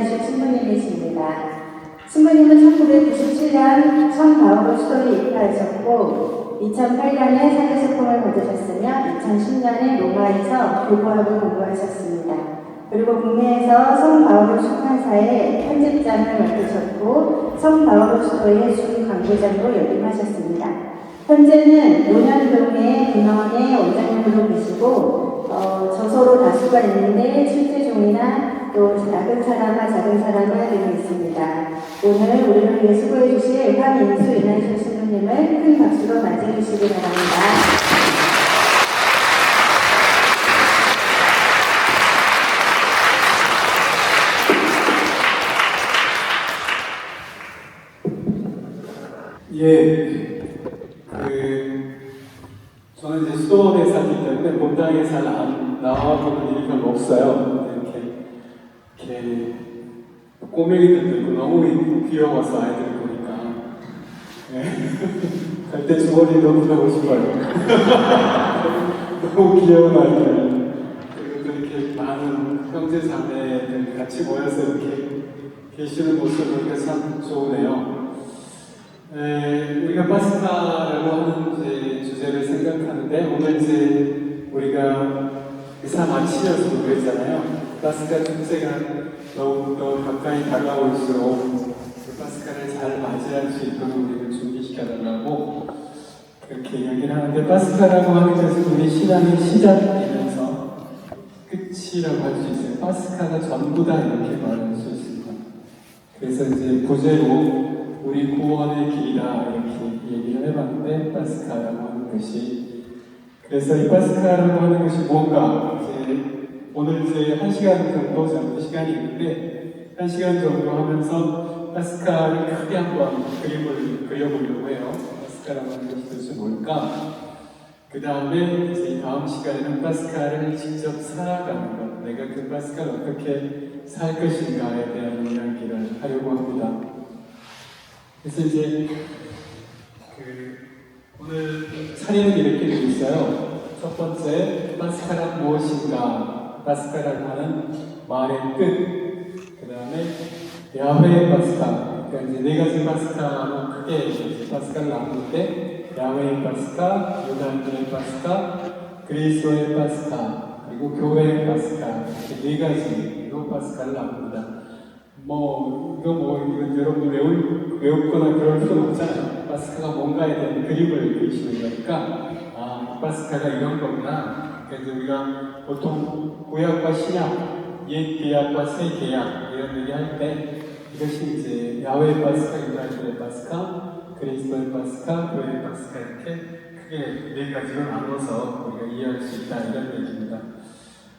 신부님이십니다. 신부님은 1997년 성바오로 수도에 입가하셨고 2008년에 사교소통을 거두셨으며 2010년에 로마에서 교부학을 공부하셨습니다. 그리고 국내에서 성바오로 출판사의 편집장을 맡으셨고 성바오로 수도의 주광고장도 역임하셨습니다. 현재는 논현동의 군원의 원장님으로 계시고 저서로 다수가 있는데 출제종이나 또 작은 사람아 작은 사람아 되고 있습니다. 오늘 우리를 위해 수고해 주실 황인수 윤한수 신부님을 큰 박수로 맞이해 주시기 바랍니다. 저는 이제 수도원에 살기 때문에 본당에 잘 나와보는 일이 별로 없어요. 이렇게 꼬맹이들도 있고 너무 귀여워서 아이들 보니까 갈 때 주머니 너무 가고 싶어요. 너무 귀여운 아이들 그리고 또 이렇게 많은 형제 자매들 같이 모여서 이렇게 계시는 모습을 보니까 참 좋으네요. 우리가 파스카라고 하는 주제를 생각하는데 오늘 이제 우리가 이사 마치려서 그랬잖아요. 파스카 축제가 더욱더 가까이 다가올수록 그 파스카를 잘 맞이할 수 있도록 우리를 준비시켜달라고 그렇게 이야기를 하는데 파스카라고 하는 것은 우리 신앙의 시작이면서 끝이라고 할 수 있어요. 파스카가 전부다 이렇게 말할 수 있습니다. 그래서 이제 부제로 우리 구원의 길이다 이렇게 얘기를 해봤는데 파스카라고 하는 것이 그래서 이 파스카라고 하는 것이 뭔가 오늘 이제 1시간 정도 정도 시간이 있는데 1시간 정도 하면서 파스카를 크게 한번 그림을 그려보려고 해요. 파스카라고 하는 것이 도대체 뭘까? 그 다음에 이제 다음 시간에는 파스카를 직접 살아가는 것 내가 그 파스카를 어떻게 살 것인가에 대한 이야기를 하려고 합니다. 그래서 이제 오늘 차례는 이렇게 되어 있어요. 첫 번째, 파스카란 무엇인가? 파스카라고 하는 말의 끝. 그 다음에 야훼의 파스카. 그러니까 이제 네 가지 파스카로 크게 파스카를 나누는데 야훼의 파스카, 유다인들의 파스카, 그리스도의 파스카, 그리고 교회의 파스카 이렇게 네 가지로 파스카를 나눕니다. 이건 여러분들 외웠거나 그럴 필요는 없잖아요. 파스카가 뭔가에 대한 그림을 그리시는 거니까, 파스카가 이런 거구나. 그래서 우리가 보통 구약과 신약, 옛 계약과 새 계약, 이런 얘기 할 때, 이것이 이제 야훼의 파스카, 유다인들의 파스카, 그리스도의 파스카, 교회의 파스카, 이렇게 크게 네 가지로 나눠서 우리가 이해할 수 있다, 이런 얘기입니다.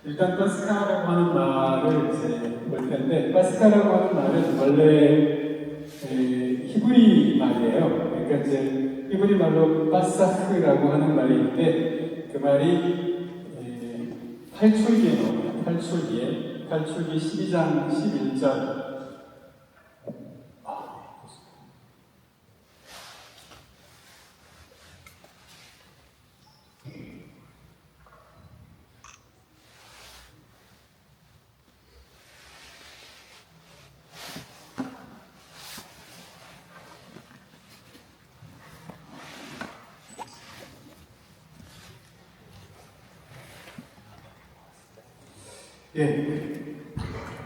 일단 파스카라고 하는 말을 이제 볼 텐데 파스카라고 하는 말은 원래 히브리 말이에요. 그러니까 이제 히브리 말로 파사흐라고 하는 말이 있는데 그 말이 8출기에 나옵니다. 8출기 12장 11절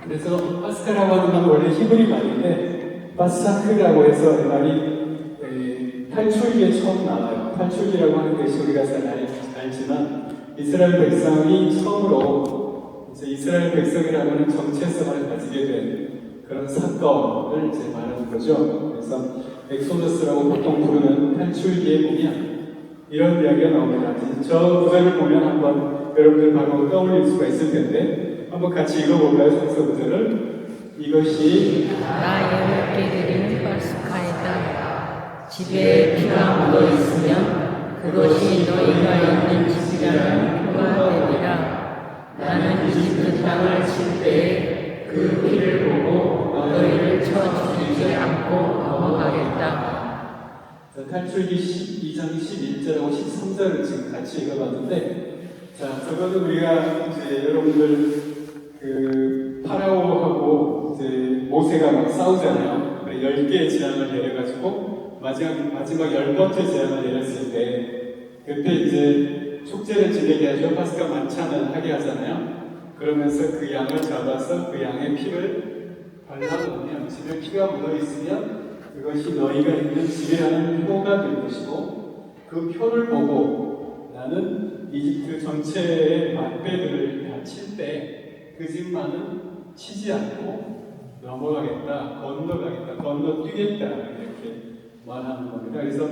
그래서 파스카라고 하는 말은 원래 히브리 말인데 파사흐라고 해서 이 말이 8출기에 처음 나와요. 8출기라고 하는 것이 우리가 잘 알지만 이스라엘 백성이 처음으로 이제 이스라엘 백성이라고 하는 정체성을 가지게 된 그런 사건을 이제 말하는 거죠. 그래서 엑소더스라고 보통 부르는 8출기에 보면 이런 이야기가 나옵니다. 저 구절을 보면 한번 여러분들 바로 떠올릴 수가 있을 텐데 한번 같이 읽어볼까요? 성서 구절을. 이것이 나 여호와께 드리는 파스카이다. 집에 피가 묻어 있으면 그것이 너희가 있는 집이라는 표가 되리라. 나는 이집트 땅을 칠 때에 그 피를 보고 너희를 쳐 죽이지 않고 넘어가겠다. 탈출기 12장 11절하고 13절을 지금 같이 읽어봤는데, 그거는 우리가 이제 여러분들 파라오하고 이제 이제 모세가 막 싸우잖아요. 10개의 재앙을 내려가지고 마지막 10번째 재앙을 내렸을 때 그때 이제 축제를 지내게 하죠. 파스카 만찬을 하게 하잖아요. 그러면서 그 양을 잡아서 그 양의 피를 발라놓으면 집에 피가 묻어있으면 그것이 너희가 있는 집이라는 표가 될 것이고 그 표를 보고 나는 이집트 전체의 막배들을 다 칠 때 그 집만은 치지 않고 넘어가겠다, 건너뛰겠다 이렇게 말하는 겁니다. 그래서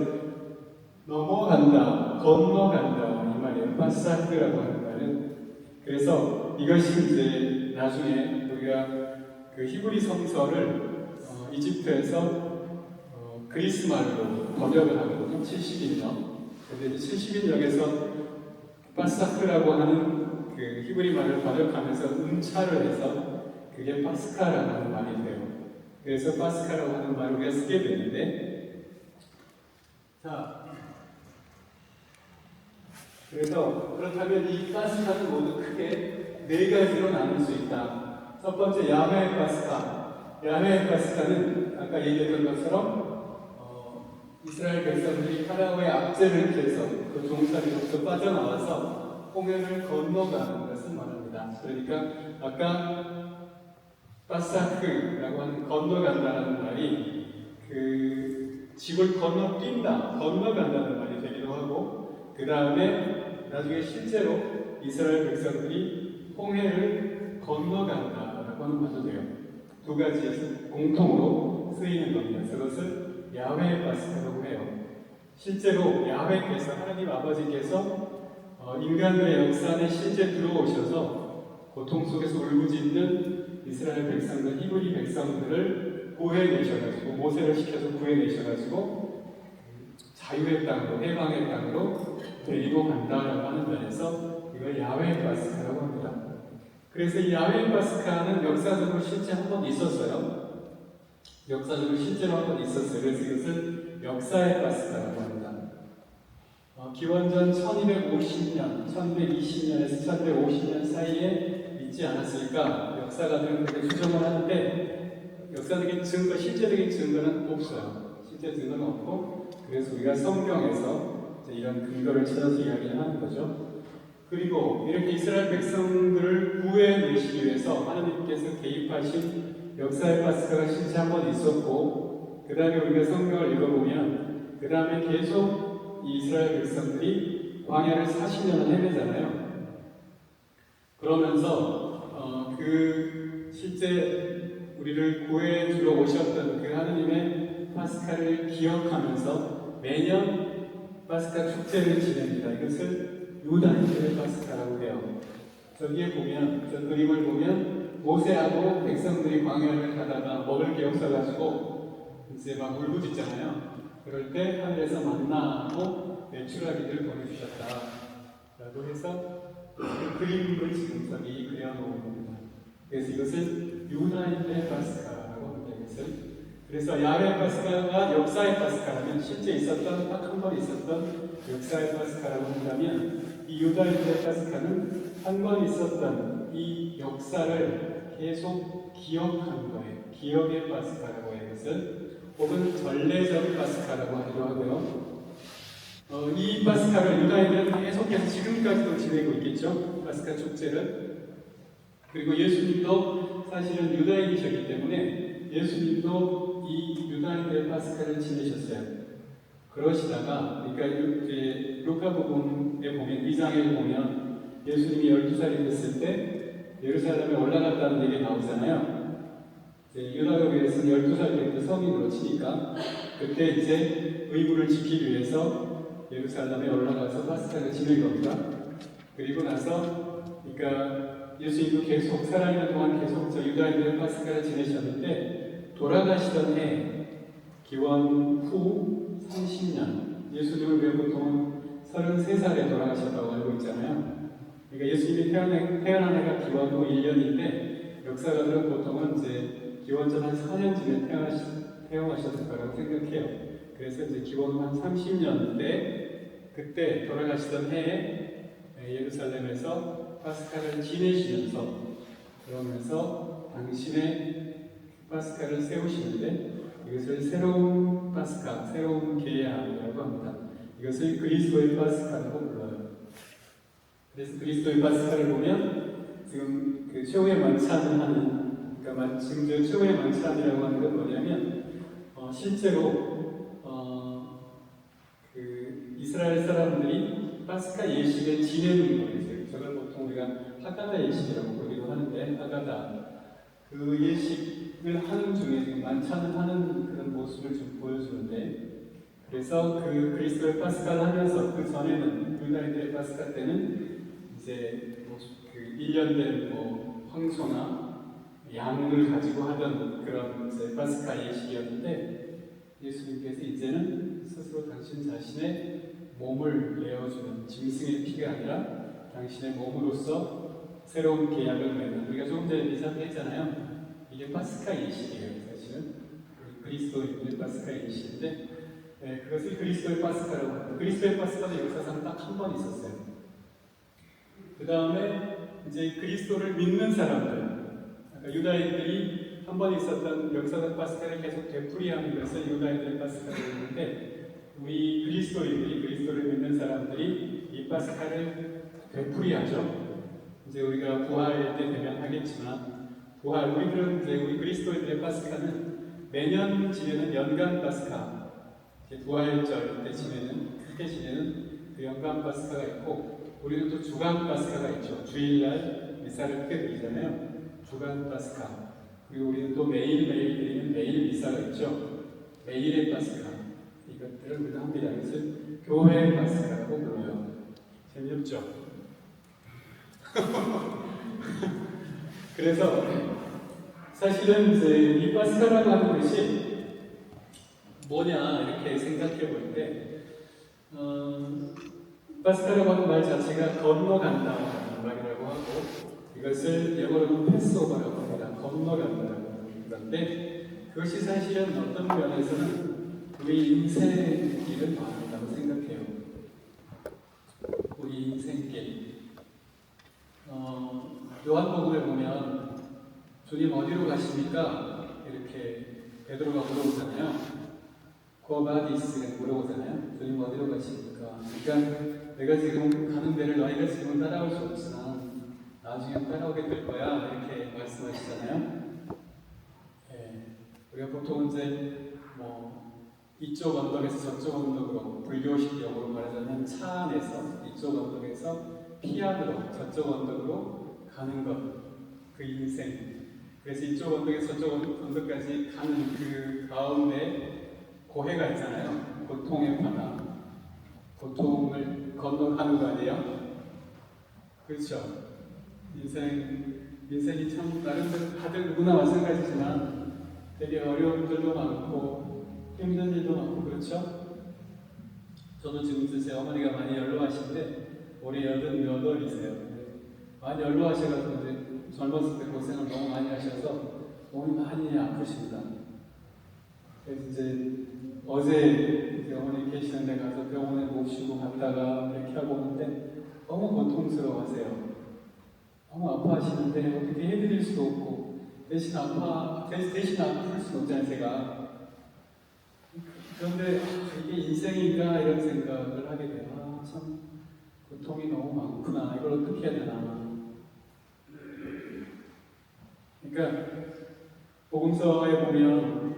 넘어간다, 건너간다 이 말이에요. 파사크라고 하는 말은. 그래서 이것이 이제 나중에 우리가 그 히브리 성서를 이집트에서 그리스 말로 번역을 하거든요. 70인역. 근데 70인역에서 파사크라고 하는 그 히브리 말을 번역하면서 음차를 해서 그게 파스카라고 하는 말이 돼요. 그래서 파스카라고 하는 말을 우리가 쓰게 되는데, 자, 그래서 그렇다면 이 파스카는 모두 크게 4가지로 나눌 수 있다. 첫 번째 야훼 파스카. 야훼 파스카는 아까 얘기했던 것처럼 이스라엘 백성들이 파라오의 압제를 피해서 그 종살이로부터 빠져나와서 홍해를 건너가는 것을 말합니다. 그러니까 아까 파사크라고 하는 건너간다는 말이 그 집을 건너뛴다, 건너간다는 말이 되기도 하고 그 다음에 나중에 실제로 이스라엘 백성들이 홍해를 건너간다라고 하는 말도 돼요. 2가지에서 공통으로 쓰이는 겁니다. 그것을 야훼 파스카라고 해요. 실제로 야훼께서 하나님 아버지께서 인간의 역사에 실제 들어오셔서 고통 속에서 울부짖는 이스라엘 백성들, 히브리 백성들을 구해내셔가지고 모세를 시켜서 구해내셔가지고 자유의 땅으로, 해방의 땅으로 데리고 간다라고 하는 면에서 이걸 야훼 파스카라고 합니다. 그래서 이 야훼 파스카는 역사적으로 실제 한 번 있었어요. 역사적으로 실제로 한 번 있었어요. 그래서 이것을 역사의 파스카라고 합니다. 기원전 1250년, 1220년에서 1250년 사이에 있지 않았을까 역사가들은 그렇게 추정을 하는데 역사적인 증거, 실제적인 증거는 없어요. 실제 증거는 없고 그래서 우리가 성경에서 이런 근거를 찾아서 이야기를 하는 거죠. 그리고 이렇게 이스라엘 백성들을 구해내시기 위해서 하나님께서 개입하신 역사의 파스카가 실제 한 번 있었고 그 다음에 우리가 성경을 읽어보면 그 다음에 계속 이스라엘 백성들이 광야를 40년을 헤매잖아요. 그러면서 그 실제 우리를 구해주러 오셨던 그 하느님의 파스카를 기억하면서 매년 파스카 축제를 지냅니다. 이것을 유다인들의 파스카라고 해요. 저기에 보면, 저 그림을 보면 모세하고 백성들이 광야를 가다가 먹을 게 없어가지고 이제 막 울부짖잖아요. 그럴 때 하늘에서 만나고 메추라기를 보내주셨다 라고 해서 그 그림을 지금 저기 그려놓은 겁니다. 그래서 이것을 유다인의 파스카라고 합니다. 이것을. 그래서 야훼 파스카가 역사의 파스카라면 실제 있었던 딱 한 번 있었던 역사의 파스카라고 한다면 이 유다인의 파스카는 한 번 있었던 이 역사를 계속 기억하는 거예요. 기억의 파스카라고 해요. 이것을 혹은 전례적 파스카라고 하기도 하고요. 이 파스카를 유다인들은 계속해서 지금까지도 지내고 있겠죠. 파스카 축제를. 그리고 예수님도 사실은 유다인이셨기 때문에 예수님도 이 유다인들의 파스카를 지내셨어요. 그러시다가 그러니까 이제 루카복음에 보면 2장에 보면 예수님이 12살이 됐을 때 예루살렘에 올라갔다는 얘기 나오잖아요. 유다교회에서는 12살 때부터 성인으로 치니까 그때 이제 의무를 지키기 위해서 예루살렘에 올라가서 파스카를 지낼 겁니다. 그리고 나서 그러니까 예수님도 계속 살아있는 동안 계속 저 유다인들의 파스카를 지내셨는데 돌아가시던 해 기원 후 30년 예수님을 왜 보통은 33살에 돌아가셨다고 알고 있잖아요. 그러니까 예수님이 태어난 해가 기원 후 1년인데 역사가들은 보통은 이제 기원전 한 4년쯤에 태어나셨을 거라고 생각해요. 그래서 이제 기원 후 한 30년대 그때 돌아가시던 해에 예루살렘에서 파스카를 지내시면서 그러면서 당신의 파스카를 세우시는데 이것을 새로운 파스카, 새로운 계약이라고 합니다. 이것을 그리스도의 파스카라고 불러요. 그래서 그리스도의 파스카를 보면 지금 그 최후의 만찬을 하는, 그러니까 지금 저 최후의 만찬이라고 하는 건 뭐냐면 실제로 그 이스라엘 사람들이 파스카 예식을 지내는 거예요. 저걸 보통 우리가 하가다 예식이라고 부르기도 하는데, 하가다 그 예식을 하는 중에 지금 만찬을 하는 그런 모습을 좀 보여주는데, 그래서 그 그리스도의 파스카를 하면서 그 전에는 유다인들의 파스카 때는 이제 그 1년 된 황소나 양을 가지고 하던 그런 이제 파스카 예식이었는데, 예수님께서 이제는 스스로 당신 자신의 몸을 내어주는 짐승의 피가 아니라 당신의 몸으로서 새로운 계약을 맺는, 우리가 조금 전에 미사했잖아요. 이게 파스카 예식이에요. 사실은 그리스도인의 파스카 예식인데, 그것을 그리스도의 파스카라고 합니다. 그리스도의 파스카는 역사상 딱 한 번 있었어요. 그 다음에 이제 그리스도를 믿는 사람들, 유다인들이 한 번 있었던 역사적 파스카를 계속 되풀이하는 것을 유다인들의 파스카를 했는데, 우리 그리스도인들이, 그리스도를 믿는 사람들이 이 파스카를 되풀이하죠. 이제 우리가 부활 때 되면 하겠지만, 우리들은 이제 우리 그리스도인들의 파스카는 매년 지내는 연간 파스카, 부활절 때 크게 지내는 그 연간 파스카가 있고, 우리는 또 주간 파스카가 있죠. 주일날 미사를 크게 드리잖아요. 주간 파스카. 그리고 우리는 또 매일매일 드리는 매일 미사가 있죠. 매일의 파스카. 이것들을 우리가 합니다. 이것을 교회의 파스카라고 불러요. 재미없죠? 그래서 사실은 이제 이 파스카라고 하는 것이 뭐냐 이렇게 생각해 볼 때, 파스카라고 하는 말 자체가 건너간다는 말이라고 하고, 이것을 영어로는 패스오버라고 합니다. 건너간다라고 그런데, 그것이 사실은 어떤 면에서는 우리 인생의 길을 말한다고 생각해요. 우리 인생길. 요한복음에 보면 주님 어디로 가십니까? 이렇게 베드로가 물어보잖아요. 고바디스가 물어보잖아요. 주님 어디로 가십니까? 그러니까 내가 지금 가는 데를 너희가 지금 따라올 수 없으나 나중에 따라오게 될 거야, 이렇게 말씀하시잖아요. 우리가 보통 이제 이쪽 언덕에서 저쪽 언덕으로, 불교식 용어로 말하자면 차 안에서 이쪽 언덕에서 피안으로 저쪽 언덕으로 가는 것, 그 인생. 그래서 이쪽 언덕에서 저쪽 언덕까지 가는 그 가운데 고해가 있잖아요. 고통의 바다. 고통을 건너가는 거 아니에요? 그렇죠? 인생이 참 나름대로 다들 누구나 마찬가지지만 되게 어려움들도 많고 힘든 일도 많고, 그렇죠? 저도 지금 제 어머니가 많이 연로하신데 올해 88이세요. 많이 연로하셔가지고 이제 젊었을 때 고생을 너무 많이 하셔서 몸이 많이 아프십니다. 그래서 이제 어제 이제 어머니 계시는 데 가서 병원에 모시고 갔다가 이렇게 하고 오는데 너무 고통스러워하세요. 너무 아파하시는데 어떻게 해드릴 수도 없고, 대신 아플 수도 없잖아요, 제가. 그런데 이게 인생인가 이런 생각을 하게 돼요. 참 고통이 너무 많구나. 이걸 어떻게 해야 되나. 그러니까 복음서에 보면,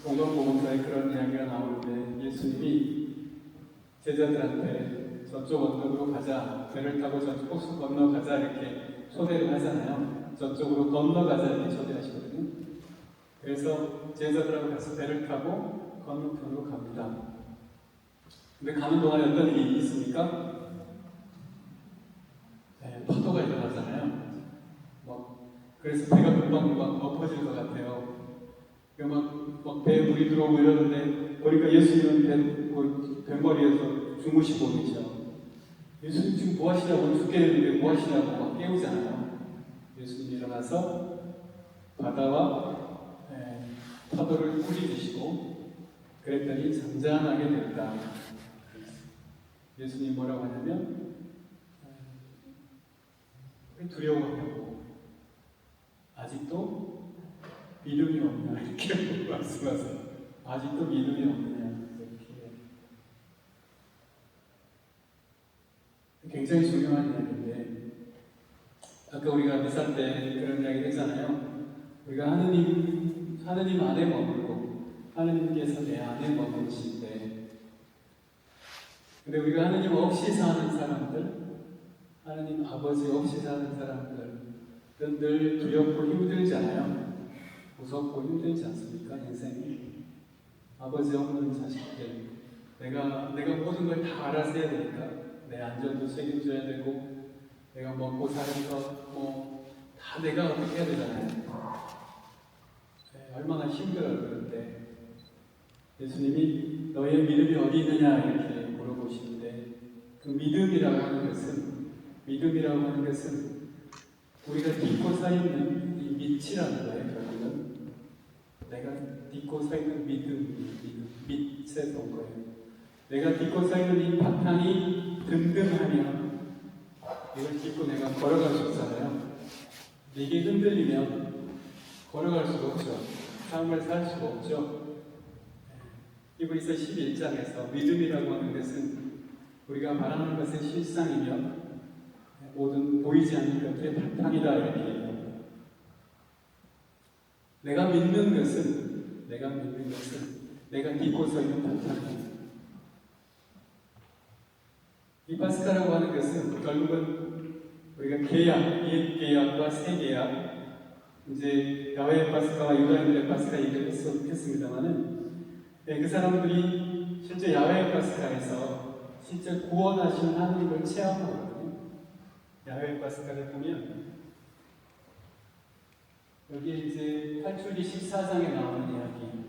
공동복음서에 그런 이야기가 나오는데, 예수님이 제자들한테 저쪽 언덕으로 가자, 배를 타고 저쪽 호수 건너가자 이렇게 초대를 하잖아요. 저쪽으로 건너가자 이렇게 초대하시거든요. 그래서 제자들하고 가서 배를 타고 건너편으로 갑니다. 근데 가는 동안에 어떤 일이 있습니까? 파도가 일어나잖아요. 그래서 배가 금방 엎어질 것 같아요. 막 배에 물이 들어오고 이러는데 보니까 예수님은 뱃머리에서 주무시고 계셔. 예수님 지금 뭐 하시냐고, 죽겠는데 뭐 하시냐고 막 깨우잖아요. 예수님 일어나서 바다와 파도를 꾸짖으시고 그랬더니 잠잠하게 됐다. 예수님 뭐라고 하냐면 왜 두려워하냐고, 아직도 믿음이 없냐 이렇게 말씀하세요. 아직도 믿음이 없느냐 이렇게. 굉장히 중요한 이야기인데 아까 우리가 미사 때 그런 이야기를 했잖아요. 우리가 하느님 안에 머물고 하느님께서 내 안에 머무르실 때, 근데 우리가 하느님 없이 사는 사람들, 하느님 아버지 없이 사는 사람들은 늘 두렵고 힘들잖아요. 무섭고 힘들지 않습니까? 인생이. 아버지 없는 자식들, 내가 모든 걸 다 알아서 해야 되니까 내 안전도 책임져야 되고 내가 먹고 사는 것 다 내가 어떻게 해야 되잖아요. 얼마나 힘들어요. 그럴 때 예수님이 너의 믿음이 어디 있느냐 이렇게 물어보시는데, 그 믿음이라고 하는 것은 우리가 딛고 서 있는 이 밑이라는 거예요. 결국은 내가 딛고 서 있는 밑에서 온 거예요. 내가 딛고 서 있는 이 바탕이 든든하면 이걸 딛고 내가 걸어갈 수 있잖아요. 이게 흔들리면 걸어갈 수가 없죠. 삶을 살 수가 없죠. 히브리서 11장에서 믿음이라고 하는 것은 우리가 말하는 것의 실상이며 모든 보이지 않는 것들의 바탕이다 이렇게 얘기합니다. 내가 믿는 것은 내가 믿고 서 있는 바탕이에요. 이 파스카라고 하는 것은 결국은 우리가 옛 계약과 새 계약, 이제 야훼의 파스카와 유다인들의 파스카 얘기를 했습니다만은, 그 사람들이 실제 야훼의 파스카에서 실제 구원하신 하나님을 체험하거든요. 야훼의 파스카를 보면 여기 이제 탈출기 14장에 나오는 이야기,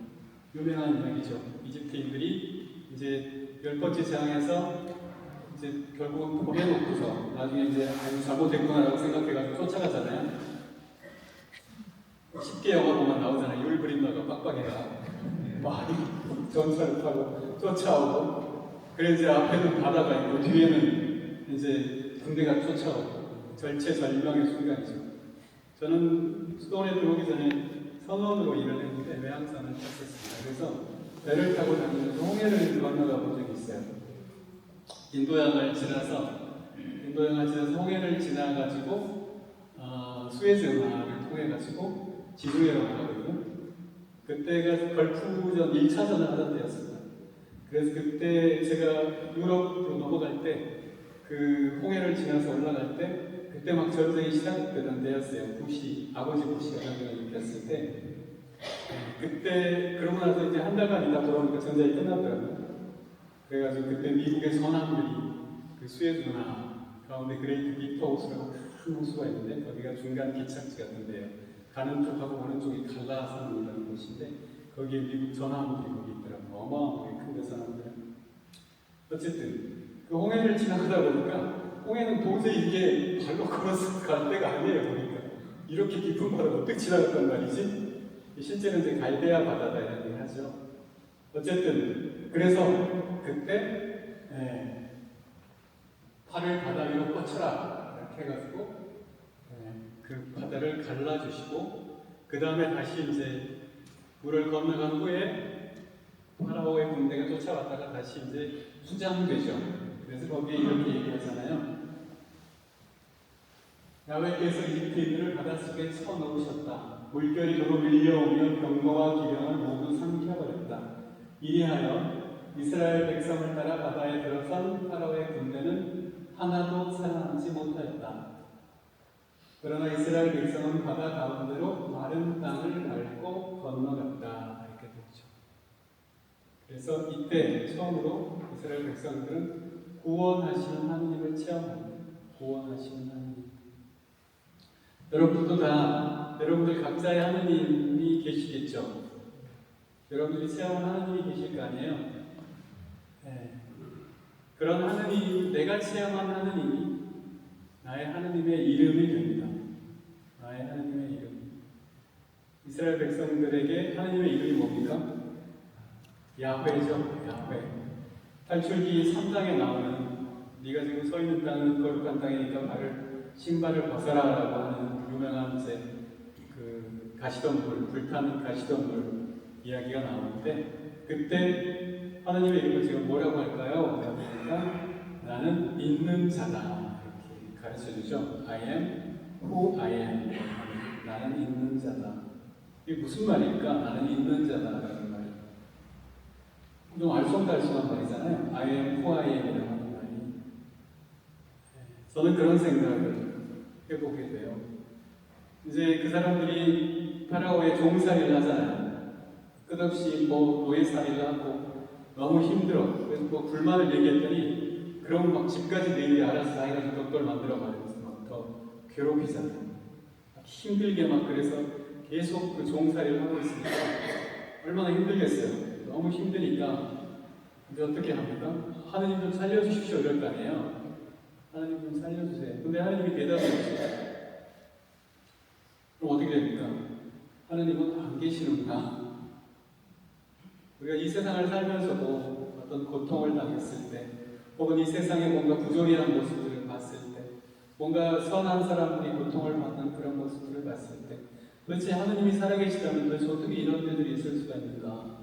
유명한 이야기죠. 이집트인들이 이제 10번째 장에서 이제 결국은 보내놓고서 나중에 이제 잘못됐구나라고 생각해가지고 쫓아가잖아요. 쉽게 영화 보면 나오잖아요. 율브린너가 빡빡해가 막 전차를 타고 쫓아오고, 그래서 이제 앞에는 바다가 있고 뒤에는 이제 군대가 쫓아오고 절체절명의 순간이죠. 저는 수도원에 들어오기 전에 선원으로 일을 했는데 외항선을 탔었습니다. 그래서 배를 타고 다니면서 홍해를 건너가 본 적이 있어요. 인도양을 지나서 홍해를 지나가지고 수에즈 운하를 통해가지고 지중해로 가거든요. 그때가 걸프전 1차전을 하던 때였습니다. 그래서 그때 제가 유럽으로 넘어갈 때 그 홍해를 지나서 올라갈 때 그때 막 전쟁이 시작되던 때였어요. 아버지 부시가 전쟁을 일으켰을 때, 그때 그러고 나서 이제 한 달간 있다 돌아오니까 전쟁이 끝났더라고요. 그래가지고 그때 미국의 선함들이 그 수에즈 운하 가운데 그레이트 빅터 호수라고 큰 호수가 있는데 거기가 중간 기착지 같은데요. 가는 쪽하고 오는 쪽이 갈라산이라는 곳인데 거기에 미국 전함들이 거기 있더라고요. 어마어마하게 큰 선함들. 어쨌든 그 홍해를 지나가다 보니까 홍해는 도저히 이게 발로 걸어서 갈 데가 아니에요. 보니까 이렇게 깊은 바다를 어떻게 지나갔단 말이지? 실제는 이제 갈대아 바다다 이런 얘기를 하죠. 어쨌든 그래서 그때 팔을 바다 위로 뻗쳐라 이렇게 해가지고 그 바다를 갈라주시고, 그 다음에 다시 이제 물을 건너간 후에 파라오의 군대가 쫓아왔다가 다시 이제 수장되죠. 그래서 거기에 이렇게 얘기하잖아요. 야훼께서 이집트인들을 바닷속에 쳐넣으셨다. 물결이 도로 밀려오며 병거와 기병을 모두 삼켜버렸다. 이리하여 이스라엘 백성을 따라 바다에 들어선 파라오의 군대는 하나도 살아남지 못하였다. 그러나 이스라엘 백성은 바다 가운데로 마른 땅을 밟고 건너갔다. 이렇게 되죠. 그래서 이때 처음으로 이스라엘 백성들은 구원하시는 하나님을 체험합니다. 구원하시는 하나님. 여러분들 각자의 하나님이 계시겠죠. 여러분들이 체험한 하나님이 계실 거 아니에요. 그런 하나님, 내가 체험한 하나님이 나의 하나님의 이름이 됩니다. 나의 하나님의 이름. 이스라엘 백성들에게 하나님의 이름이 뭡니까? 야훼죠. 야훼. 탈출기 3장에 나오는 네가 지금 서 있는 땅은 거룩한 땅이니까 신발을 벗어라라고 하는 유명한 그 가시덤불, 불타는 가시덤불 이야기가 나오는데 그때 하나님의 이름을 제가 뭐라고 할까요? 그러니까 나는 있는 자다 이렇게 가르쳐주죠. I am who I am. 나는 있는 자다. 이게 무슨 말일까? 나는 있는 자다라는 말. 좀 알쏭달쏭한 말이잖아요. I am who I am이라고 하는 말이. 저는 그런 생각을 해보게 돼요. 이제 그 사람들이 파라오의 종살이를 하잖아요. 끝없이 뭐 노예살이를 하고 너무 힘들어. 그래서 뭐 불만을 얘기했더니 그럼 막 집까지 너희들이 알아서 해가지고 벽돌 만들어 가면서 막 더 괴롭히잖아요. 힘들게 막 그래서 계속 그 종살이를 하고 있으니까 얼마나 힘들겠어요. 너무 힘드니까 이제 어떻게 합니까? 하나님 좀 살려주십시오 이럴 거 아니에요. 하나님 좀 살려주세요. 근데 하나님이 대답을 해주세요. 그럼 어떻게 됩니까? 하나님은 안 계시는구나. 우리가 이 세상을 살면서도 어떤 고통을 당했을 때, 혹은 이 세상에 뭔가 부조리한 모습들을 봤을 때, 뭔가 선한 사람들이 고통을 받는 그런 모습들을 봤을 때, 도대체 하나님이 살아계시다면 도대체 어떻게 이런 일들이 있을 수가 있는가?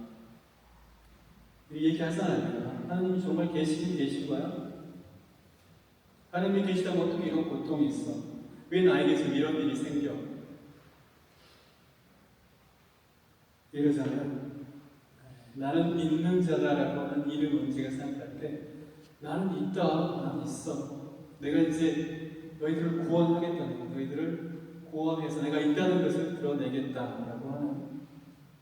이 얘기하잖아요. 하나님이 정말 계시긴 계신 거야? 하나님이 계시다면 어떻게 이런 고통이 있어? 왜 나에게 지금 이런 일이 생겨? 이러잖아요. 나는 있는 자다라고 하는 이름은 제가 생각할 때 나는 있다, 나는 있어. 내가 이제 너희들을 구원하겠다는 거, 너희들을 구원해서 내가 있다는 것을 드러내겠다라고 하는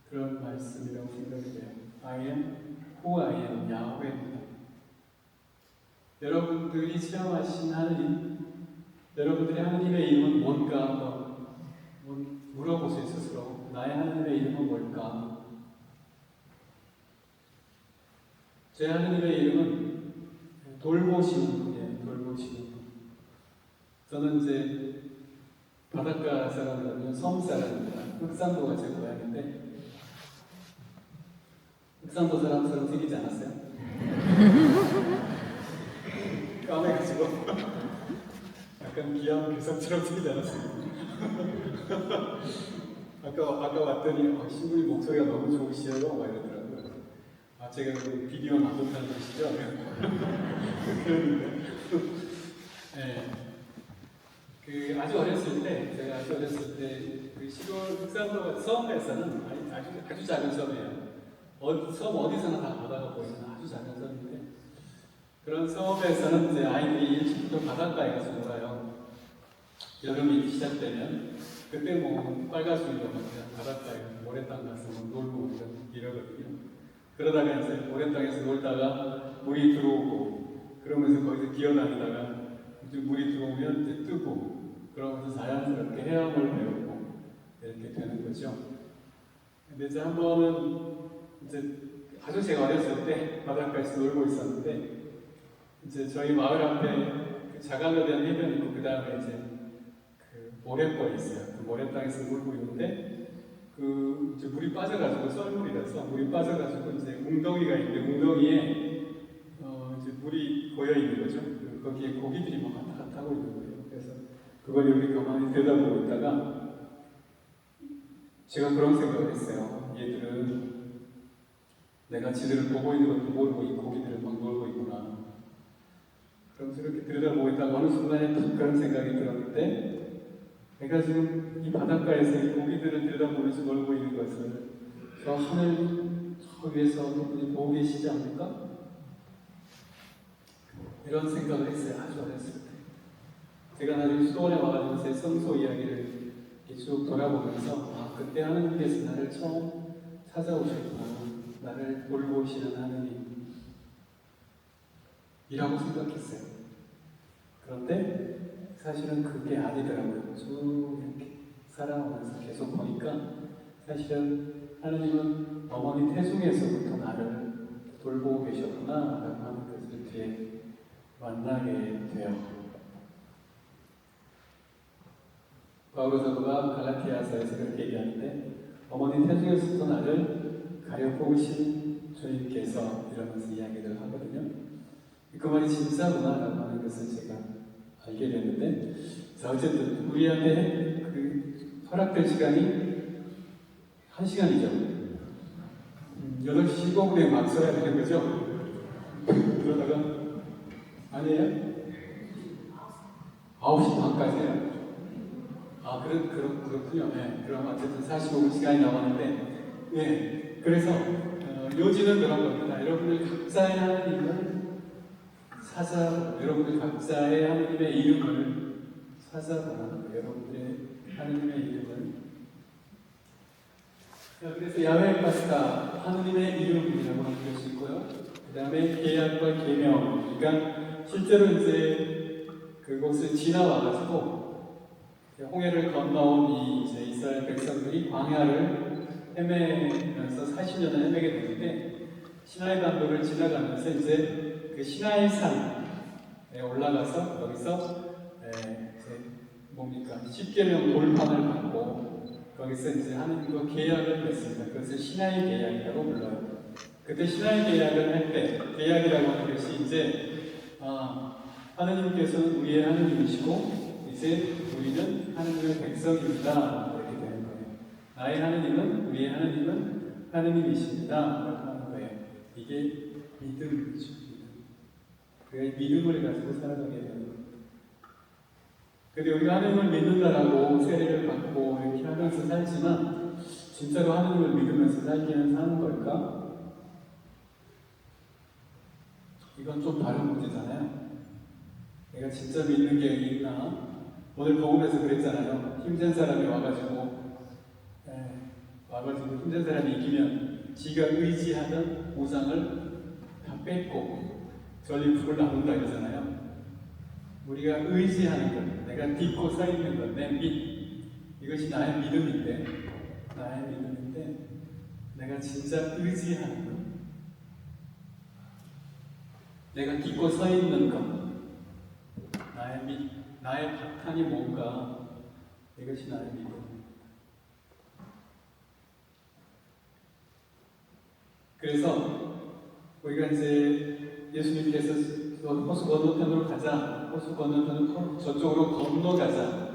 그런 말씀이라고 생각이 돼요. I am who I am, 야훼입니다. 여러분들이 체험하신 하느님, 여러분들의 하느님의 이름은 뭔가 한번 물어보세요 스스로. 나의 하느님의 이름은 뭘까? 제 하느님의 이름은 돌보시는 분이에요. 돌보시는 분. 저는 이제 바닷가 사람이라면 섬 사람입니다. 흑산도가 제 고향인데 흑산도 사람처럼 생기지 않았어요? 까매가지고 약간 귀여운 교사처럼 생기지 않았어요? 아까 왔더니 신부님 목소리가 너무 좋으시어요 막 이러더라고요. 제가 그 비디오 남독하는 것이죠? 그런데 네. 아주 어렸을 때, 제가 아주 어렸을 때 그 시골 흑산도 섬에서는 아주 작은 섬이에요. 섬 어디서나 다 바다가 보이는 아주 작은 섬인데 그런 섬에서는 이제 아이들이 일찍부터 바닷가에 가서 놀아요. 여름이 시작되면 그때 뭐 빨가수리로 바닷가에 모래땅 가서 놀고 이러거든요. 그러다가 이제 모래땅에서 놀다가 물이 들어오고 그러면서 거기서 기어다니다가 이제 물이 들어오면 이제 뜨고 그러면서 자연스럽게 헤엄을 배우고 이렇게 되는 거죠. 근데 이제 한 번은 이제 아주 제가 어렸을 때 바닷가에서 놀고 있었는데 이제 저희 마을 앞에 그 자갈에 대한 해변이 있고 그 다음에 이제 그 모래벌이 있어요. 그 모래땅에서 놀고 있는데 그 이제 물이 빠져가지고 썰물이라서 물이 빠져가지고 이제 웅덩이가 있는데 웅덩이에 이제 물이 고여 있는 거죠. 거기에 고기들이 막 왔다 갔다 하고 있는 거예요. 그래서 그걸 이렇게 가만히 들여다보고 있다가 제가 그런 생각을 했어요. 얘들은 내가 지들을 보고 있는 것도 모르고 이 고기들을 막 놀고 있구나. 그러면서 이렇게 들여다보고 있다가 어느 순간에 딱 그런 생각이 들었는데 내가 지금 이 바닷가에서 이 고기들을 들여다보면서 놀고 있는 것을 저 하늘 저 위에서 어떤 분이 보고 계시지 않을까? 이런 생각을 했어요. 아주 어렸을 때. 제가 나중에 수도원에 와가지고 제 성소 이야기를 쭉 돌아보면서 그때 하나님께서 나를 처음 찾아오셨구나. 나를 돌보시는 하나님이라고 생각했어요. 그런데 사실은 그게 아니더라고요. 쭉 이렇게 살아오면서 계속 보니까 사실은 하나님은 어머니 태중에서부터 나를 돌보고 계셨구나 라고 하는 것을 뒤에 만나게 돼요. 바울 사도가 갈라티아서에서 그렇게 얘기하는데 어머니 태중에서부터 나를 가려 뽑으신 주님께서 이러면서 이야기를 하거든요. 그 말이 진짜구나 라고 하는 것을 제가 알게 됐는데 자 어쨌든 우리한테 그 허락된 시간이 1시간이죠. 8시 15분에 막 써야 되는 거죠. 그러다가 아니에요? 9시 반까지요. 아, 그렇군요. 네, 그럼 어쨌든 45분 시간이 남았는데, 네, 그래서 요지는 그런 겁니다. 여러분들 각자의 하나님을 찾아보고, 여러분들 각자의 하나님의 이름을 찾아보고, 여러분들의 하나님의 이름을. 자, 그래서 야훼 파스카, 하나님의 이름이라고 하는 것이 있고요. 그 다음에 계약과 계명. 그러니까 실제로 이제 그곳을 지나와가지고 홍해를 건너온 이 이제 이스라엘 백성들이 광야를 헤매면서 40년을 헤매게 되는데 시나이 반도를 지나가면서 이제 그 시나이 산에 올라가서 거기서 이제 뭡니까 10계명 돌판을 받고 거기서 이제 하나님과 계약을 맺습니다. 그것을 시나이 계약이라고 불러요. 그때 시나이 계약을 할 때 계약이라고 하는 것이 이제 하나님께서는 우리의 하나님이시고 이제 우리는 하나님의 백성입니다. 이렇게 되는 거예요. 나의 하나님은 우리의 하나님은 하나님이십니다. 라고 하는 거예요. 이게 믿음이죠. 그 믿음을 가지고 살아가게 되는 거예요. 근데 우리가 하나님을 믿는다라고 세례를 받고 이렇게 하면서 살지만 진짜로 하나님을 믿으면서 살기는 사는 걸까? 이건 좀 다른 문제잖아요. 내가 진짜 믿는 게 있나? 오늘 복음에서 그랬잖아요. 힘든 사람이 와가지고 힘든 사람이 이기면 지가 의지하던 우상을 다 뺏고 전리품을 나눈다 이러잖아요. 우리가 의지하는 것, 내가 딛고 서 있는 것, 내 믿, 이것이 나의 믿음인데 내가 진짜 의지하는 것, 내가 딛고 서 있는 것, 나의 믿, 나의 바탕이 뭔가, 이것이 나의 믿음. 그래서 우리가 이제 예수님께서 호수 건너편으로 가자, 호수 건너편으로 저쪽으로 건너가자.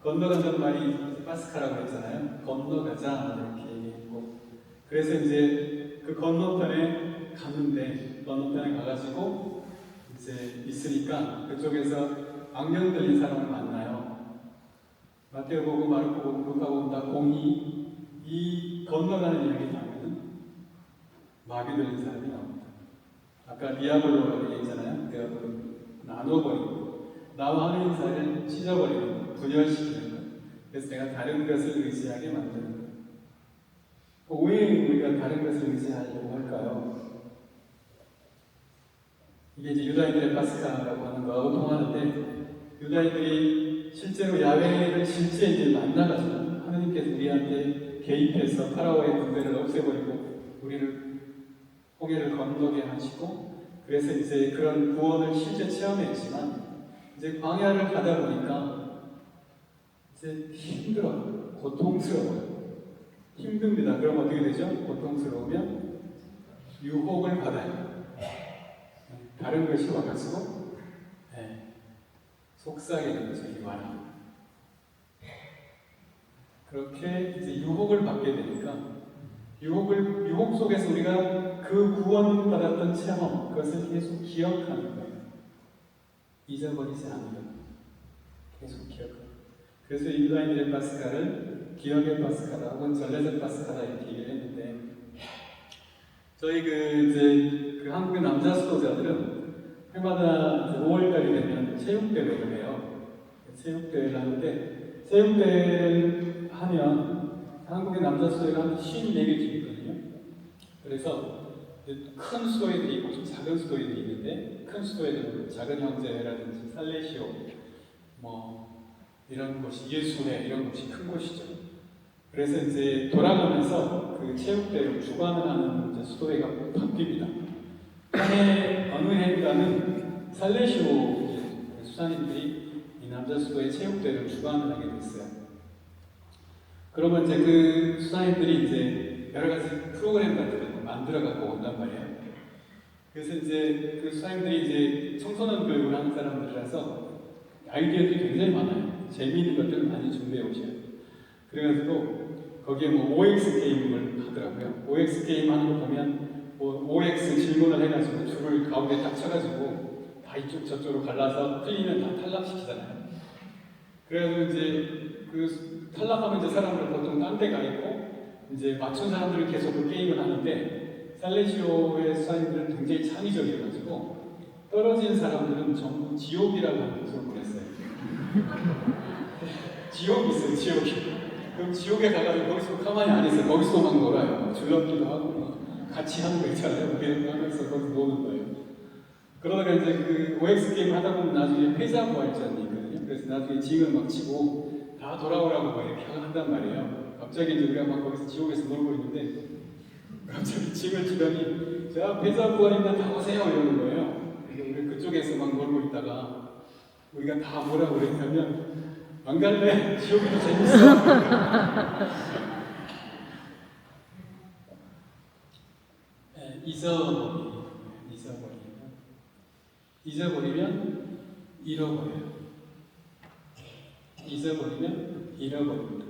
건너간다는 말이 파스카라고 했잖아요. 건너가자 이렇게 얘기했고, 그래서 이제 그 건너편에 갔는데 건너편에 가가지고 이제 있으니까 그쪽에서 악령 들린 사람을 만나요. 마태복음, 마르코복음, 루카복음 다 공이 이 건너가는 이야기 나오면 마귀 들린 사람이 나옵니다. 아까 디아블로라고 얘기했잖아요. 디아블로 나눠버리고 나와 하나님 사이를 찢어버리는, 분열시키는 것. 그래서 내가 다른 것을 의지하게 만드는 것. 왜 우리가 다른 것을 의지하려고 할까요? 이게 이제 유다인들의 파스카라고 하는 거하고 통하는데, 유다인들이 실제로 야훼를 실제 이제 만나가지고 하나님께서 우리한테 개입해서 파라오의 군대를 없애버리고 우리를 홍해를 건너게 하시고, 그래서 이제 그런 구원을 실제 체험했지만 이제 광야를 가다 보니까 이제 힘들어요. 고통스러워요. 힘듭니다. 그럼 어떻게 되죠? 고통스러우면 유혹을 받아요. 다른 것이 와가지고 속삭이는 거죠. 이 말이. 그렇게 이제 유혹을 받게 되니까 유혹 속에서 우리가 그 구원받았던 체험, 그것을 계속 기억하는 거예요. 잊어버리지 않는 거예요. 계속 기억하는 거예요. 그래서 유다인들의 파스카를 기억의 파스카다 혹은 전례적 파스카다 이렇게 얘기를 했는데, 저희 그 한국의 남자 수도자들은 해마다 5월달이 되면 체육대회를 해요. 체육대회를 하는데, 체육대회를 하면 한국의 남자 수도회가 한 54개 있거든요. 그래서 큰 수도회들이 있고 좀 작은 수도회들이 있는데, 큰 수도회들은 작은 형제라든지 살레시오 이런 곳이, 예수회 이런 곳이 큰 곳이죠. 그래서 이제 돌아가면서 그 체육대회를 주관을 하는 이제 수도회가 바뀝니다. 어느 해인가는 살레시오 수사님들이 이 남자 수도회 체육대회를 주관을 하게 됐어요. 그러면 이제 그 수사님들이 이제 여러 가지 프로그램 같은 걸 만들어 갖고 온단 말이에요. 그래서 이제 그 수사님들이 이제 청소년 교육을 하는 사람들이라서 아이디어들이 굉장히 많아요. 재미있는 것들을 많이 준비해 오셔요. 그래가지고 거기에 뭐 OX 게임을 하더라고요. OX 게임 하는 거 보면 뭐 OX 질문을 해가지고 줄을 가운데 딱 쳐가지고 다 이쪽 저쪽으로 갈라서 틀리면 다 탈락시키잖아요. 그래서 이제 그 탈락하면 이제 사람들 보통 딴 데 가 있고 이제 맞춘 사람들은 계속 그 게임을 하는데 살레시오의 수사님들은 굉장히 창의적이어가지고 떨어진 사람들은 전부 지옥이라고 하는 곳으로 보냈어요. 지옥이 있어요, 지옥이. 그럼 지옥에 가가지고 거기서 가만히 안 있어요. 거기서 막 놀아요. 줄넘기도 하고 막 같이 하는 거 있잖아요. 우리는 하면서 거기서 노는 거예요. 그러다가 이제 그 OX 게임 하다 보면 나중에 패자 부활전이 있거든요. 그래서 나중에 징을 막 치고 다 돌아오라고 막 이렇게 한단 말이에요. 갑자기 이제 우리가 막 거기서 지옥에서 놀고 있는데 갑자기 징을 치더니 자 패자 부활인데 다 오세요 이러는 거예요. 우리 그쪽에서 막 놀고 있다가 우리가 다 뭐라고 그랬냐면 안 갈래. 지옥이 더 재밌어. 네, 잊어버리면 잃어버려요. 잊어버리면 잃어버립니다.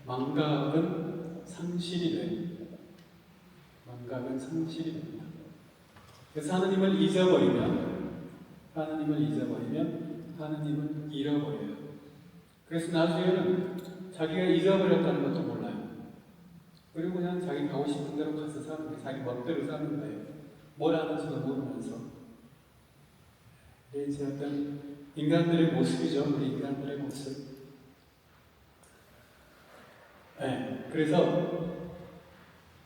망각은 상실이 돼요. 망각은 상실이 됩니다. 그래서 하느님을 잊어버리면 하느님은 잃어버려요. 그래서 나중에는 자기가 잊어버렸다는 것도 몰라요. 그리고 그냥 자기 가고 싶은 대로 가서 사는 거예요. 자기 멋대로 사는 거예요. 뭘 하는지도 모르면서. 이제 어떤 인간들의 모습이죠. 우리 인간들의 모습. 네, 그래서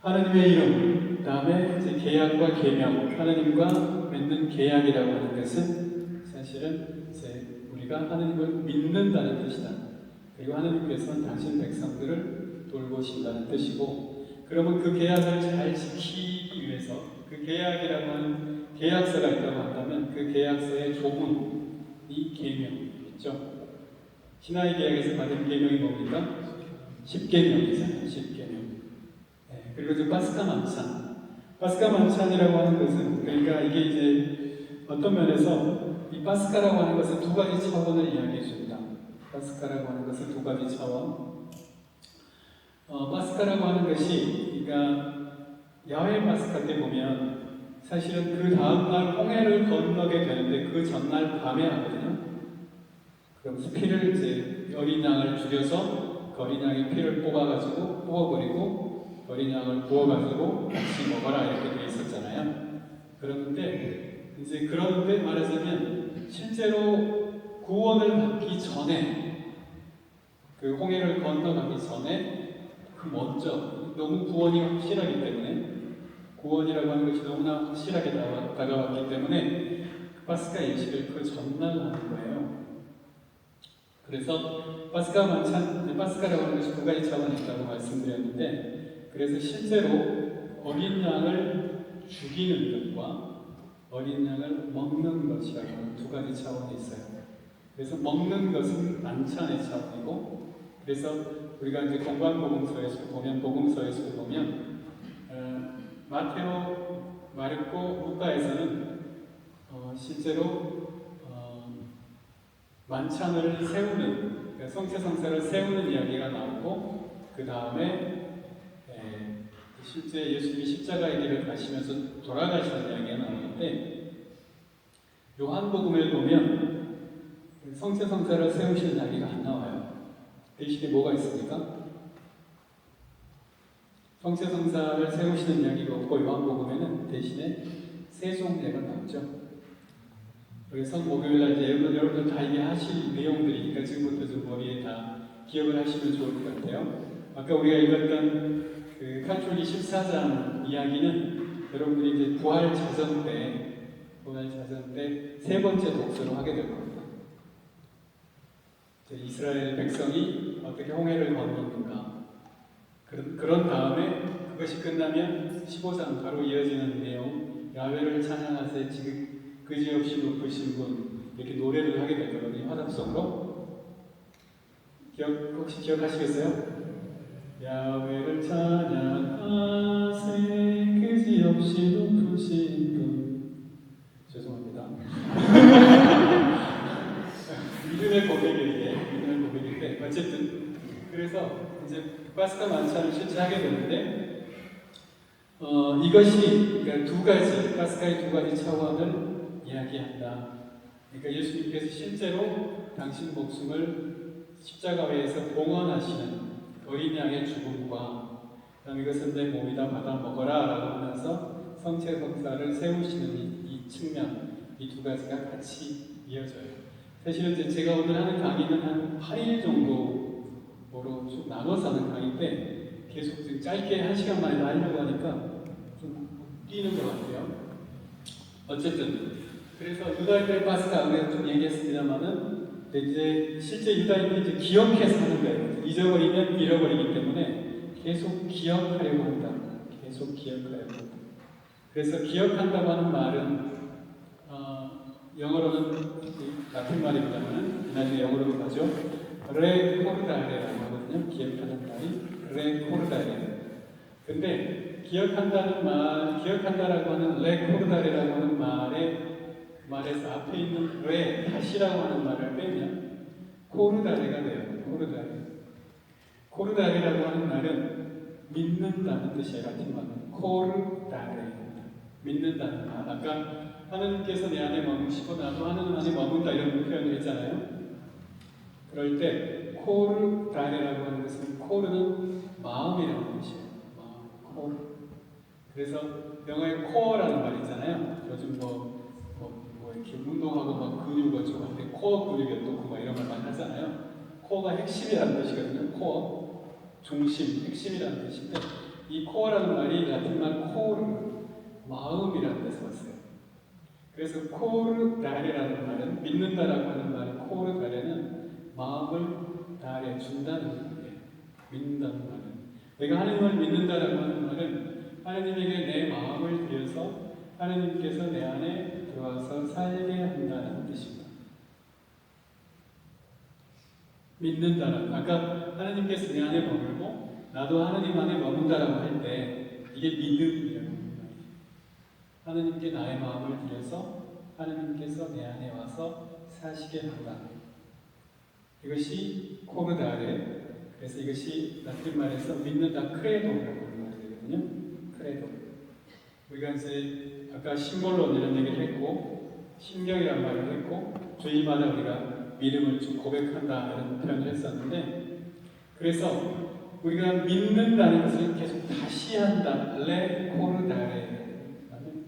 하나님의 이름, 그 다음에 이제 계약과 계명, 하나님과 맺는 계약이라고 하는 것은 사실은 이제 우리가 하나님을 믿는다는 뜻이다. 그리고 하나님께서는 당신 백성들을 돌보신다는 뜻이고, 그러면 그 계약을 잘 지키기 위해서 그 계약이라고 하는 계약서가 있다고 한다면 그 계약서의 조문이 계명이죠. 신하의 계약에서 받은 계명이 뭡니까? 10계명이잖아요. 10계명. 네, 그리고 이제 파스카 만찬. 파스카 만찬이라고 하는 것은 그러니까 이게 이제 어떤 면에서 이 파스카라고 하는 것은 두 가지 차원을 이야기해 줍니다. 파스카라고 하는 것은 두 가지 차원. 파스카라고 하는 것이 그러니까 야훼 파스카 때 보면 사실은 그 다음날 홍해를 건너게 되는데 그 전날 밤에 하거든요. 그럼 피를 이제 어린 양을 죽여서 그 어린 양의 피를 뽑아버리고 어린 양을 구워가지고 같이 먹어라 이렇게 돼 있었잖아요. 그런데 말하자면 실제로 구원을 받기 전에 그 홍해를 건너가기 전에 그 먼저 너무 구원이 확실하기 때문에 구원이라고 하는 것이 너무나 확실하게 다가왔기 때문에 파스카 예식을 그 전날 하는 거예요. 그래서 파스카 만찬, 파스카라고 하는 것이 두 가지 차원이 있다고 말씀드렸는데, 그래서 실제로 어린 양을 죽이는 것과 어린 양을 먹는 것이라고 하는 두 가지 차원이 있어요. 그래서 먹는 것은 만찬의 차원이고, 그래서 우리가 이제 건강복음서에서 보면 마테오, 마르코, 루카에서는 실제로 만찬을 세우는, 그러니까 성체성사를 세우는 이야기가 나오고, 그 다음에 실제 예수님이 십자가의 길을 가시면서 돌아가시는 이야기가 나오는데, 요한복음에 보면 성체성사를 세우시는 이야기가 안 나와요. 대신에 뭐가 있습니까? 성체성사를 세우시는 이야기가 없고 요한복음에는 대신에 세종례가 나오죠. 그래서 목요일날 이제 여러분들 다 이게 하실 내용들이니까 지금부터 좀 머리에 다 기억을 하시면 좋을 것 같아요. 아까 우리가 읽었던 그 카톨릭 14장 이야기는 여러분들이 이제 부활 자전 때 세 번째 독서로 하게 될 겁니다. 이스라엘 백성이 어떻게 홍해를 건넜는가. 그런 다음에 그것이 끝나면 15장 바로 이어지는 내용, 야훼를 찬양하세 지금 그지없이 높으신 분, 이렇게 노래를 하게 될 거거든요. 화답성으로. 혹시 기억하시겠어요? 야훼를 찬양하세 그지없이 높으신 분. 죄송합니다. 믿음의 고백인데 어쨌든 그래서 이제 파스카 만찬을 실제 하게 되는데 이것이 그러니까 두 가지 파스카의 두 가지 차원을 이야기한다. 그러니까 예수님께서 실제로 당신 목숨을 십자가에서 봉헌하시는 어린 양의 죽음과 그다음 이것은 내 몸이다 받아 먹어라 라고 하면서 성체 성사를 세우시는 이 측면 이 두 가지가 같이 이어져요. 사실은 이제 제가 오늘 하는 강의는 한 8일 정도로 쭉 나눠서 하는 강의인데 계속 지금 짧게 1시간 만에 하려고 하니까 좀 뛰는 것 같아요. 어쨌든 그래서 유다인들의 파스카 우리가 좀 얘기했습니다만은 이제 실제 유다인들이 이제 기억해서 하는 거예요. 잊어버리면 잃어버리기 때문에 계속 기억하려고 한다. 계속 기억하려고 한다. 그래서 기억한다고 하는 말은 영어로는 라틴 말입니다만은 나중에 영어로도 가죠. 레코르다레라고 하거든요. 기억하는 말이 레코르다레. 근데 기억한다라고 하는 레코르다레라고 하는 말에서 앞에 있는 다시라고 하는 말을 빼면 코르다레가 돼요. 코르다레라고 하는 말은 믿는다는 뜻이에요. 라틴 말은 코르다레입니다. 믿는다는 말. 아까 하느님께서 내 안에 머무시고 나도 하느님 안에 머문다 이런 표현을 했잖아요. 그럴 때 코르다레라고 하는 것은 코르는 마음이라는 뜻이에요. 마음, 코르. 그래서 영어에 코어라는 말 있잖아요. 요즘 뭐 이렇게 운동하고 막 근육 어쩌고 할 때 코어 근육이 어떻고 막 이런 말 많이 하잖아요. 코어가 핵심이라는 뜻이거든요. 코어, 중심, 핵심이라는 뜻인데 이 코어라는 말이 라틴 말 코르, 마음이라는 뜻에서 왔어요. 그래서 코르다레라는 말은 믿는다라고 하는 말 코르다레는 마음을 다해 준다는 말이에요. 믿는다는 말은 내가 하나님을 믿는다라고 하는 말은 하나님에게 내 마음을 들여서 하나님께서 내 안에 들어와서 살게 한다는 뜻입니다. 믿는다라는 아까 하나님께서 내 안에 머물고 나도 하나님 안에 머문다라고 할 때 이게 믿음이라는 말이에요. 하나님께 나의 마음을 들여서 하나님께서 내 안에 와서 사시게 한다. 이것이 코르다레. 그래서 이것이 라틴 말에서 믿는다 크레도라고 하는 말이거든요. 크레도. 우리가 이제 아까 심볼론 이런 얘기를 했고 심령이란 말을 했고 주일마다 우리가 믿음을 좀 고백한다 이런 표현을 했었는데 그래서 우리가 믿는다는 것을 계속 다시 한다. 레 코르다레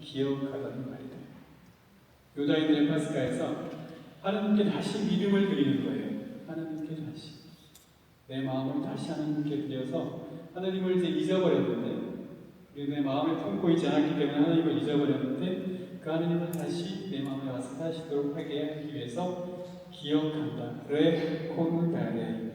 기억하다는 말이다. 유다인들의 파스카에서 하나님께 다시 믿음을 드리는 거예요. 하나님께 다시 내 마음을 다시 하나님께 드려서 하나님을 이제 잊어버렸는데 내 마음을 품고 있지 않았기 때문에 하나님을 잊어버렸는데 그 하나님을 다시 내 마음에 와서 사시도록 하게 하기 위해서 기억한다. 레코르다레.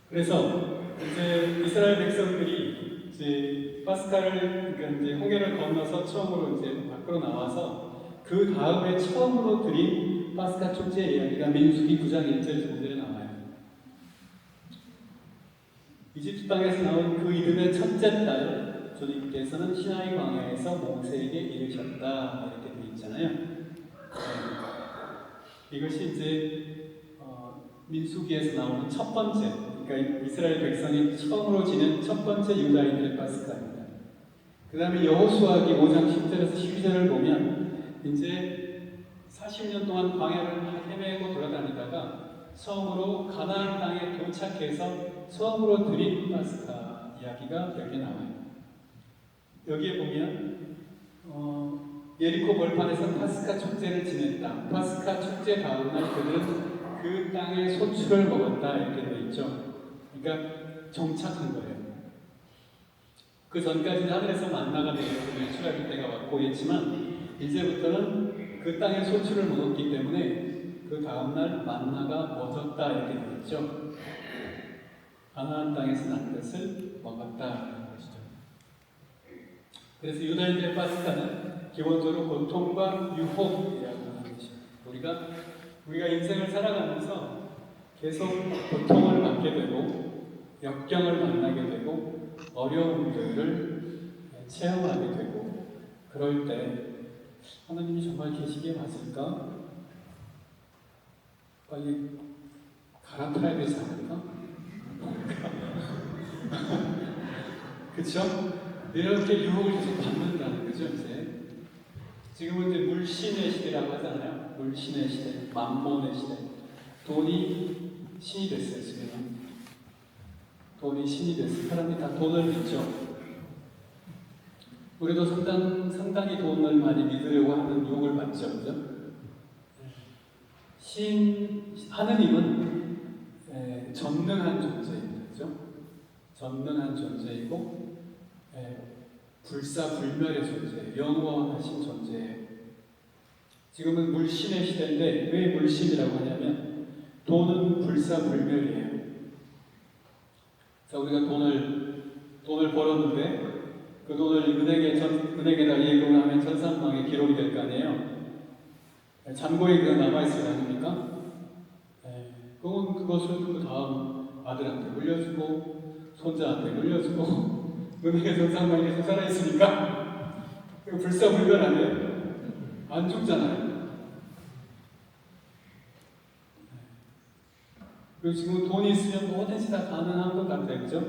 그래서 이제 이스라엘 백성들이 이제 파스카를 그러니까 이제 홍해를 건너서 처음으로 이제 밖으로 나와서 그 다음에 처음으로 드린 파스카 축제 이야기가 민수기 9장 1절 정도에 나와요. 이집트 땅에서 나온 그 이름의 첫째 딸 주님께서는 시나이 광야에서 모세에게 이르셨다 이렇게 되어 있잖아요. 이것이 이제 민수기에서 나오는 첫 번째, 그러니까 이스라엘 백성이 처음으로 지낸 첫 번째 유다인들의 파스카입니다. 그 다음에 여호수아기 5장 10절에서 12절을 보면 이제 40년 동안 광야를 헤매고 돌아다니다가 처음으로 가나안 땅에 도착해서 처음으로 드린 파스카 이야기가 여기에 나와요. 여기에 보면 예리코 벌판에서 파스카 축제를 지냈다. 파스카 축제 다음 날 그들은 그 땅의 소출을 먹었다 이렇게 되어 있죠. 그러니까 정착한 거예요. 그 전까지는 하늘에서 만나가 내려서 출하기 때가 왔고 했지만 이제부터는 그 땅의 소출을 먹었기 때문에 그 다음날 만나가 멎었다 이렇게 되어 있죠. 가나안 땅에서 난 것을 먹었다는 것이죠. 그래서 유다인들의 파스카는 기본적으로 고통과 유혹이라고 하는 것입니다. 우리가 인생을 살아가면서 계속 고통을 받게 되고 역경을 만나게 되고 어려움들을 체험하게 되고 그럴 때 하나님이 정말 계시기에 맞을까? 빨리 갈아타야 되지 않을까? 그쵸? 이렇게 유혹을 계속 받는다는 거죠, 이제. 지금은 이제 물신의 시대라고 하잖아요. 물신의 시대, 만몬의 시대. 돈이 신이 됐어요, 지금은. 돈이 신이 됐어요. 사람이 다 돈을 믿죠. 우리도 상당히 돈을 많이 믿으려고 하는 유혹을 받죠, 그죠? 하느님은 전능한 존재입니다, 그죠? 전능한 존재이고, 불사불멸의 존재예요. 영원하신 존재예요. 지금은 물신의 시대인데 왜 물신이라고 하냐면 돈은 불사불멸이에요. 그래서 우리가 돈을 벌었는데 그 돈을 은행에다 예금을 하면 천상방에 기록이 될 거 아니에요. 잔고에 그냥 남아있어야 아닙니까? 그건 그것을 그 다음 아들한테 물려주고 손자한테 물려주고 은행에 천상방에 계속 살아있으니까 이거 불사불멸 아니에요? 안 죽잖아요. 그리고 지금 돈이 있으면 뭐든지 다 가능한 것 같아요. 그죠?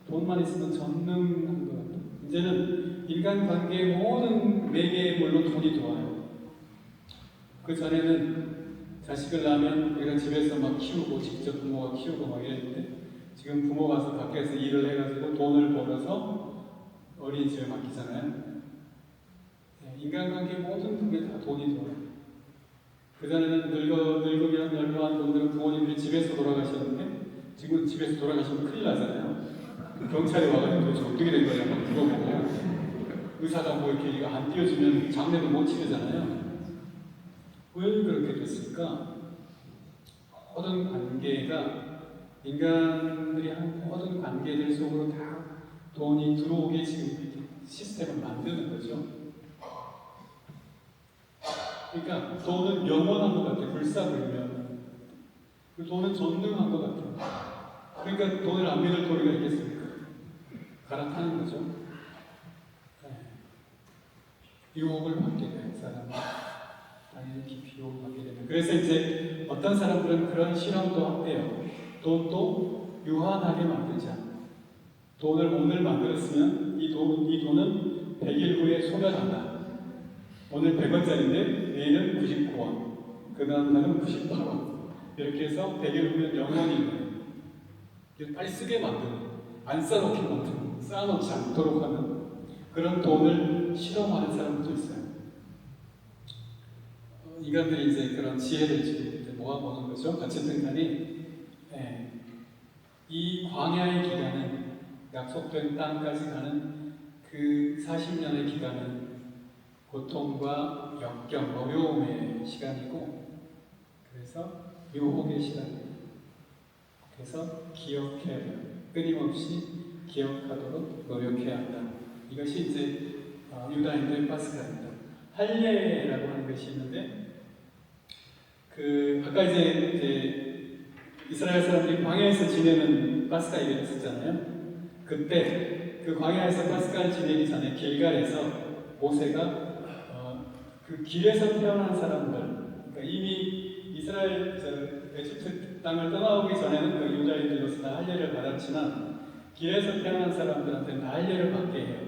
돈만 있으면 전능한 것 같아요. 이제는 인간관계의 모든 매개물로 돈이 들어와요. 그 전에는 자식을 낳으면 우리가 집에서 막 키우고 직접 부모가 키우고 막 이랬는데 지금 부모가 와서 밖에서 일을 해가지고 돈을 벌어서 어린이집에 맡기잖아요. 인간관계 모든 부분에 다 돈이 들어와요. 그전에는 늙으면 연로한 분들은 부모님들이 집에서 돌아가셨는데 지금 집에서 돌아가시면 큰일 나잖아요. 경찰이 와가지고 도대체 어떻게 된 거냐 막 물어보고 의사가 뭐 이렇게 안 띄워주면 장례도 못 치르잖아요. 왜 그렇게 됐을까? 모든 관계가 인간들이 한 모든 관계들 속으로 다 돈이 들어오게 지금 시스템을 만드는 거죠. 그러니까 돈은 영원한 것 같아요. 불사불멸. 그 돈은 전능한 것 같아요. 그러니까 돈을 안 믿을 도리가 있겠습니까? 갈아타는 거죠. 유혹을 받게 돼요, 사람은. 당연히 깊이 유혹을 받게 됩니다. 그래서 이제 어떤 사람들은 그런 실험도 한대요. 돈도 유한하게 만들자. 돈을 오늘 만들었으면 이 돈은 100일 후에 소멸한다. 오늘 100원짜리인데 내일은 99원, 그 다음 날은 98원. 이렇게 해서 100일 후면 영원히 있는, 빨리 쓰게 만드는, 안 쌓아놓게 만드는, 쌓아놓지 않도록 하는 그런 돈을 실험하는 사람들도 있어요. 인간들이 이제 그런 지혜를 지금 모아보는 거죠. 어쨌든 간에 이 광야의 기간은 약속된 땅까지 가는 그 40년의 기간은 고통과 역경, 어려움의 시간이고 그래서 유혹의 시간입니다. 그래서 기억해야 해요. 끊임없이 기억하도록 노력해야 한다. 이것이 이제 유다인들의 파스카입니다. 할례라고 하는 것이 있는데 아까 이제 이스라엘 사람들이 광야에서 지내는 파스카 얘기를 했었잖아요. 그때 그 광야에서 파스카를 지내기 전에 길갈에서 모세가 그 길에서 태어난 사람들, 그러니까 이미 이스라엘 에집트 땅을 떠나오기 전에는 그 유다인들로서 다 할례를 받았지만 길에서 태어난 사람들한테는 다 할례를 받게 해요.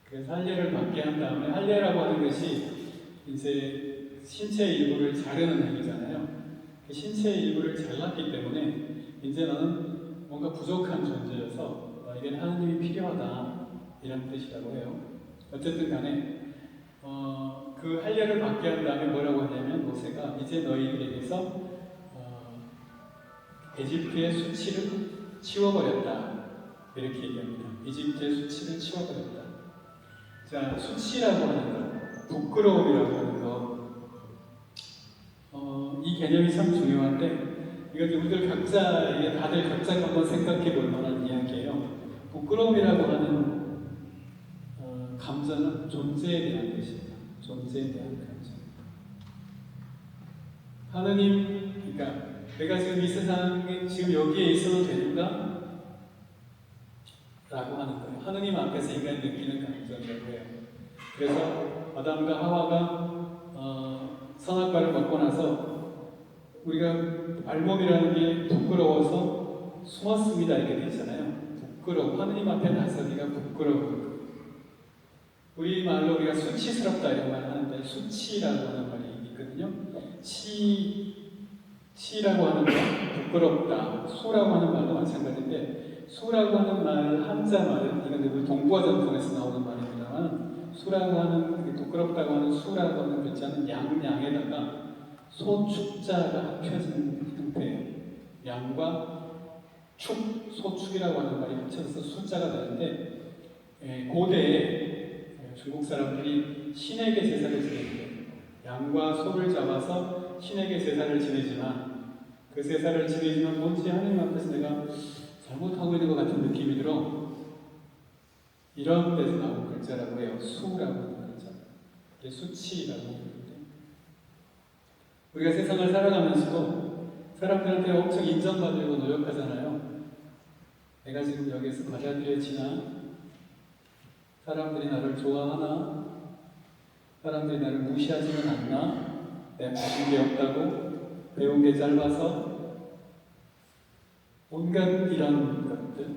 그래서 할례를 받게 한 다음에 할례라고 하는 것이 이제 신체의 일부를 자르는 행위잖아요. 그 신체의 일부를 잘랐기 때문에 이제 너는 뭔가 부족한 존재여서 너에게는 하나님이 필요하다 이런 뜻이라고 해요. 어쨌든 간에 그 할례를 받게 한 다음에 뭐라고 하냐면 모세가 이제 너희들에게서 에집트의 수치를 치워버렸다 이렇게 얘기합니다. 이집트의 수치를 치워버렸다. 자, 수치라고 하는 것, 부끄러움이라고 하는 것, 이 개념이 참 중요한데 이것도 우리들 각자에게 다들 각자가 한번 생각해 볼 만한 이야기예요. 부끄러움이라고 하는 감정은 존재에 대한 것입니다. 존재에 대한 감정. 하느님, 그러니까 내가 지금 이 세상에 지금 여기에 있어도 되는가? 라고 하는 거예요. 하느님 앞에서 인간이 느끼는 감정이라고 해요. 그래서 아담과 하와가 선악과를 먹고 나서 우리가 알몸이라는 게 부끄러워서 숨었습니다 이렇게 되잖아요. 부끄러워. 하느님 앞에 나서기가 부끄러워. 우리말로 우리가 수치스럽다 이런 말 하는데 수치라고 하는 말이 있거든요. 치라고 하는 말, 부끄럽다. 수라고 하는 말도 마찬가지인데 수라고 하는 말, 한자 말은 이건 우리 동부화 전통에서 나오는 말입니다만 수라고 하는 부끄럽다고 하는 수라고 하는 글자는 양에다가 소축자가 합쳐진 형태예요. 양과 축, 소축이라고 하는 말이 합쳐져서 숫자가 되는데 고대에 중국 사람들이 신에게 제사를 지내는데 양과 소를 잡아서 신에게 제사를 지내지만 그 제사를 지내지만 뭔지 하나님 앞에서 내가 잘못하고 있는 것 같은 느낌이 들어. 이런 데서 나온 글자라고 해요. 수라고 하는 글자. 이게 수치라고 하는데 우리가 세상을 살아가면서도 사람들한테 엄청 인정받으려고 노력하잖아요. 내가 지금 여기서 받아들여지나? 사람들이 나를 좋아하나? 사람들이 나를 무시하지는 않나? 내가 가진 게 없다고? 배운 게 짧아서? 온갖 이런 것들.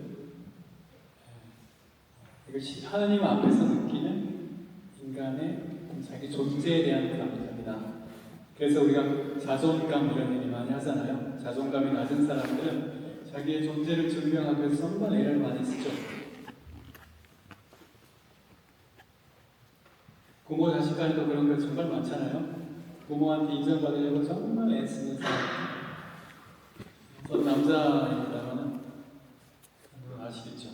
이것이 하나님 앞에서 느끼는 인간의 자기 존재에 대한 감정입니다. 그래서 우리가 자존감 이런 얘기 많이 하잖아요. 자존감이 낮은 사람들은 자기의 존재를 증명하기 위해서 정말 애를 많이 쓰죠. 부모 자식 간에도 그런 거 정말 많잖아요. 부모한테 인정받으려고 정말 애쓰는 사람. 전 남자입니다만은 물론 아시겠죠.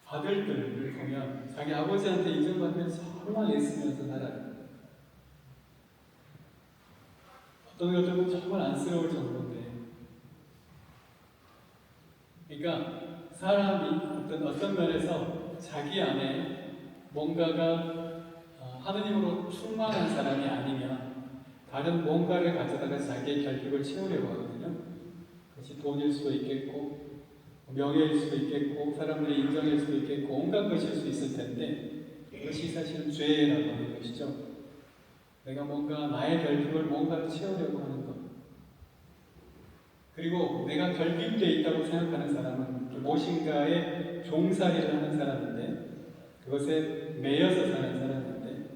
아들들을 보면 자기 아버지한테 인정받으면서 정말 애쓰면서 살아요. 어떤 것들은 정말 안쓰러울 정도인데. 그러니까 사람이 어떤 면에서 자기 안에 뭔가가 하느님으로 충만한 사람이 아니면 다른 뭔가를 가져다가 자기의 결핍을 채우려고 하거든요. 그것이 돈일 수도 있겠고 명예일 수도 있겠고 사람들의 인정일 수도 있겠고 온갖 것일 수 있을 텐데 그것이 사실은 죄라고 하는 것이죠. 내가 뭔가 나의 결핍을 뭔가로 채우려고 하는 것. 그리고 내가 결핍되어 있다고 생각하는 사람은 무엇인가에 종살이를 하는 사람인데 그것에 매여서 사는 사람인데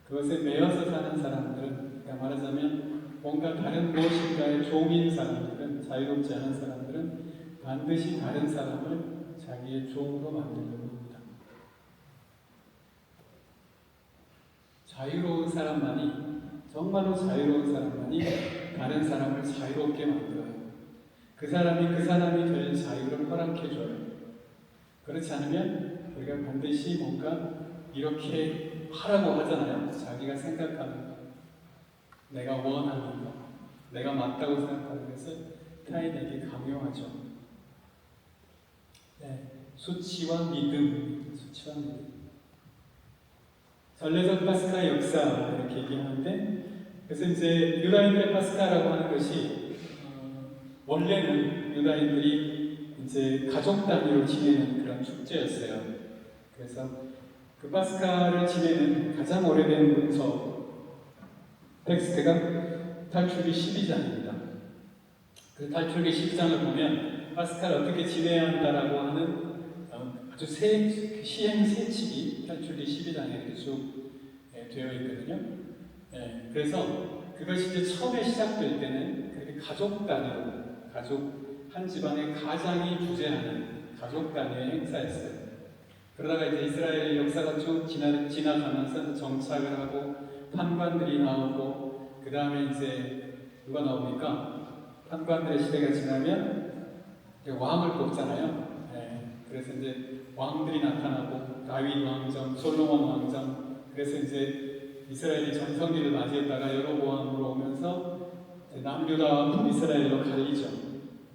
그것에 매여서 사는 사람들은 그러니까 말하자면 뭔가 다른 무엇인가의 종인 사람들은 자유롭지 않은 사람들은 반드시 다른 사람을 자기의 종으로 만들려고 합니다. 자유로운 사람만이 정말로 자유로운 사람만이 다른 사람을 자유롭게 만들어요. 그 사람이 될 자유를 허락해줘요. 그렇지 않으면 우리가 반드시 뭔가 이렇게 하라고 하잖아요. 자기가 생각하는 것, 내가 원하는 것, 내가 맞다고 생각하는 것을 타인에게 강요하죠. 네, 수치와 믿음. 전래적 파스카 역사 이렇게 얘기하는데 그래서 이제 유다인들의 파스카라고 하는 것이 원래는 유다인들이 이제 가족 단위로 지내는 그런 축제였어요. 그래서 그 파스카를 지내는 가장 오래된 문서 텍스트가 탈출기 12장입니다. 그 탈출기 12장을 보면 파스카를 어떻게 지내야 한다라고 하는 아주 시행 세칙이 탈출기 12장에 이렇게 쭉 되어 있거든요. 그래서 그것이 이제 처음에 시작될 때는 그렇게 가족 단위로, 한 집안의 가장이 주재하는 가족 단위의 행사였어요. 그러다가 이제 이스라엘 역사가 쭉 지나가면서 정착을 하고 판관들이 나오고 그 다음에 이제 누가 나옵니까? 판관들의 시대가 지나면 왕을 뽑잖아요. 그래서 이제 왕들이 나타나고 다윗 왕정, 솔로몬 왕정. 그래서 이제 이스라엘이 전성기를 맞이했다가 여로보암으로 오면서 남유다와 북이스라엘로 갈리죠.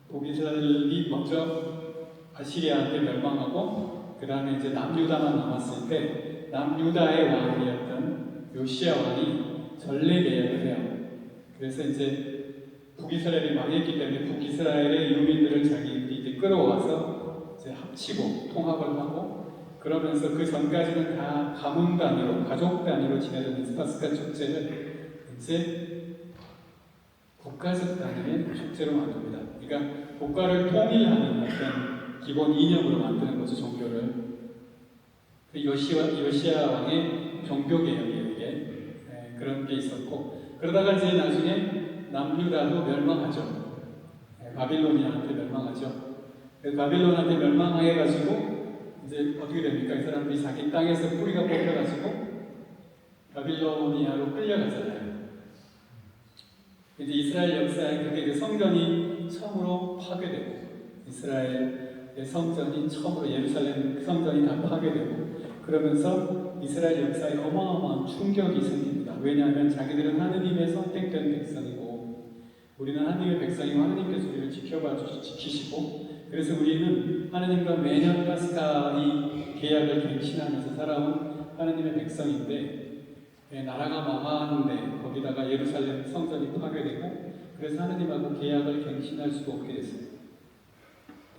북이스라엘이 먼저 아시리아한테 멸망하고 그 다음에 이제 남유다만 남았을 때 남유다의 왕이었던 요시야 왕이 전례 개혁을 해요. 그래서 이제 북이스라엘이 망했기 때문에 북이스라엘의 유민들을 자기들이 이제 끌어와서 이제 합치고 통합을 하고 그러면서 그 전까지는 다 가문 단위로, 가족 단위로 지내던 파스카 축제를 이제 국가적 단위의 축제로 만듭니다. 그러니까 국가를 통일하는 어떤 기본 이념으로 만드는 거죠, 종교를. 그 요시야 왕의 종교 개혁이에요, 이게. 그런 게 있었고, 그러다가 이제 나중에 남유다도 멸망하죠. 바빌로니아한테 멸망하죠. 바빌론한테 멸망해가지고 이제 어떻게 됩니까? 이 사람들이 자기 땅에서 뿌리가 뽑혀가지고 바빌로니아로 끌려가잖아요. 이제 이스라엘 역사에 그게 이제 성전이 처음으로 파괴되고, 이스라엘의 성전이 처음으로 예루살렘 성전이 다 파괴되고, 그러면서 이스라엘 역사에 어마어마한 충격이 생깁니다. 왜냐하면 자기들은 하느님의 선택된 백성이고, 우리는 하느님의 백성이고 하느님께서 우리를 지키시고, 그래서 우리는 하느님과 매년 파스카 이 계약을 갱신하면서 살아온 하느님의 백성인데, 나라가 망하는데 거기다가 예루살렘 성전이 파괴되고, 그래서 하느님하고 계약을 갱신할 수가 없게 됐어요.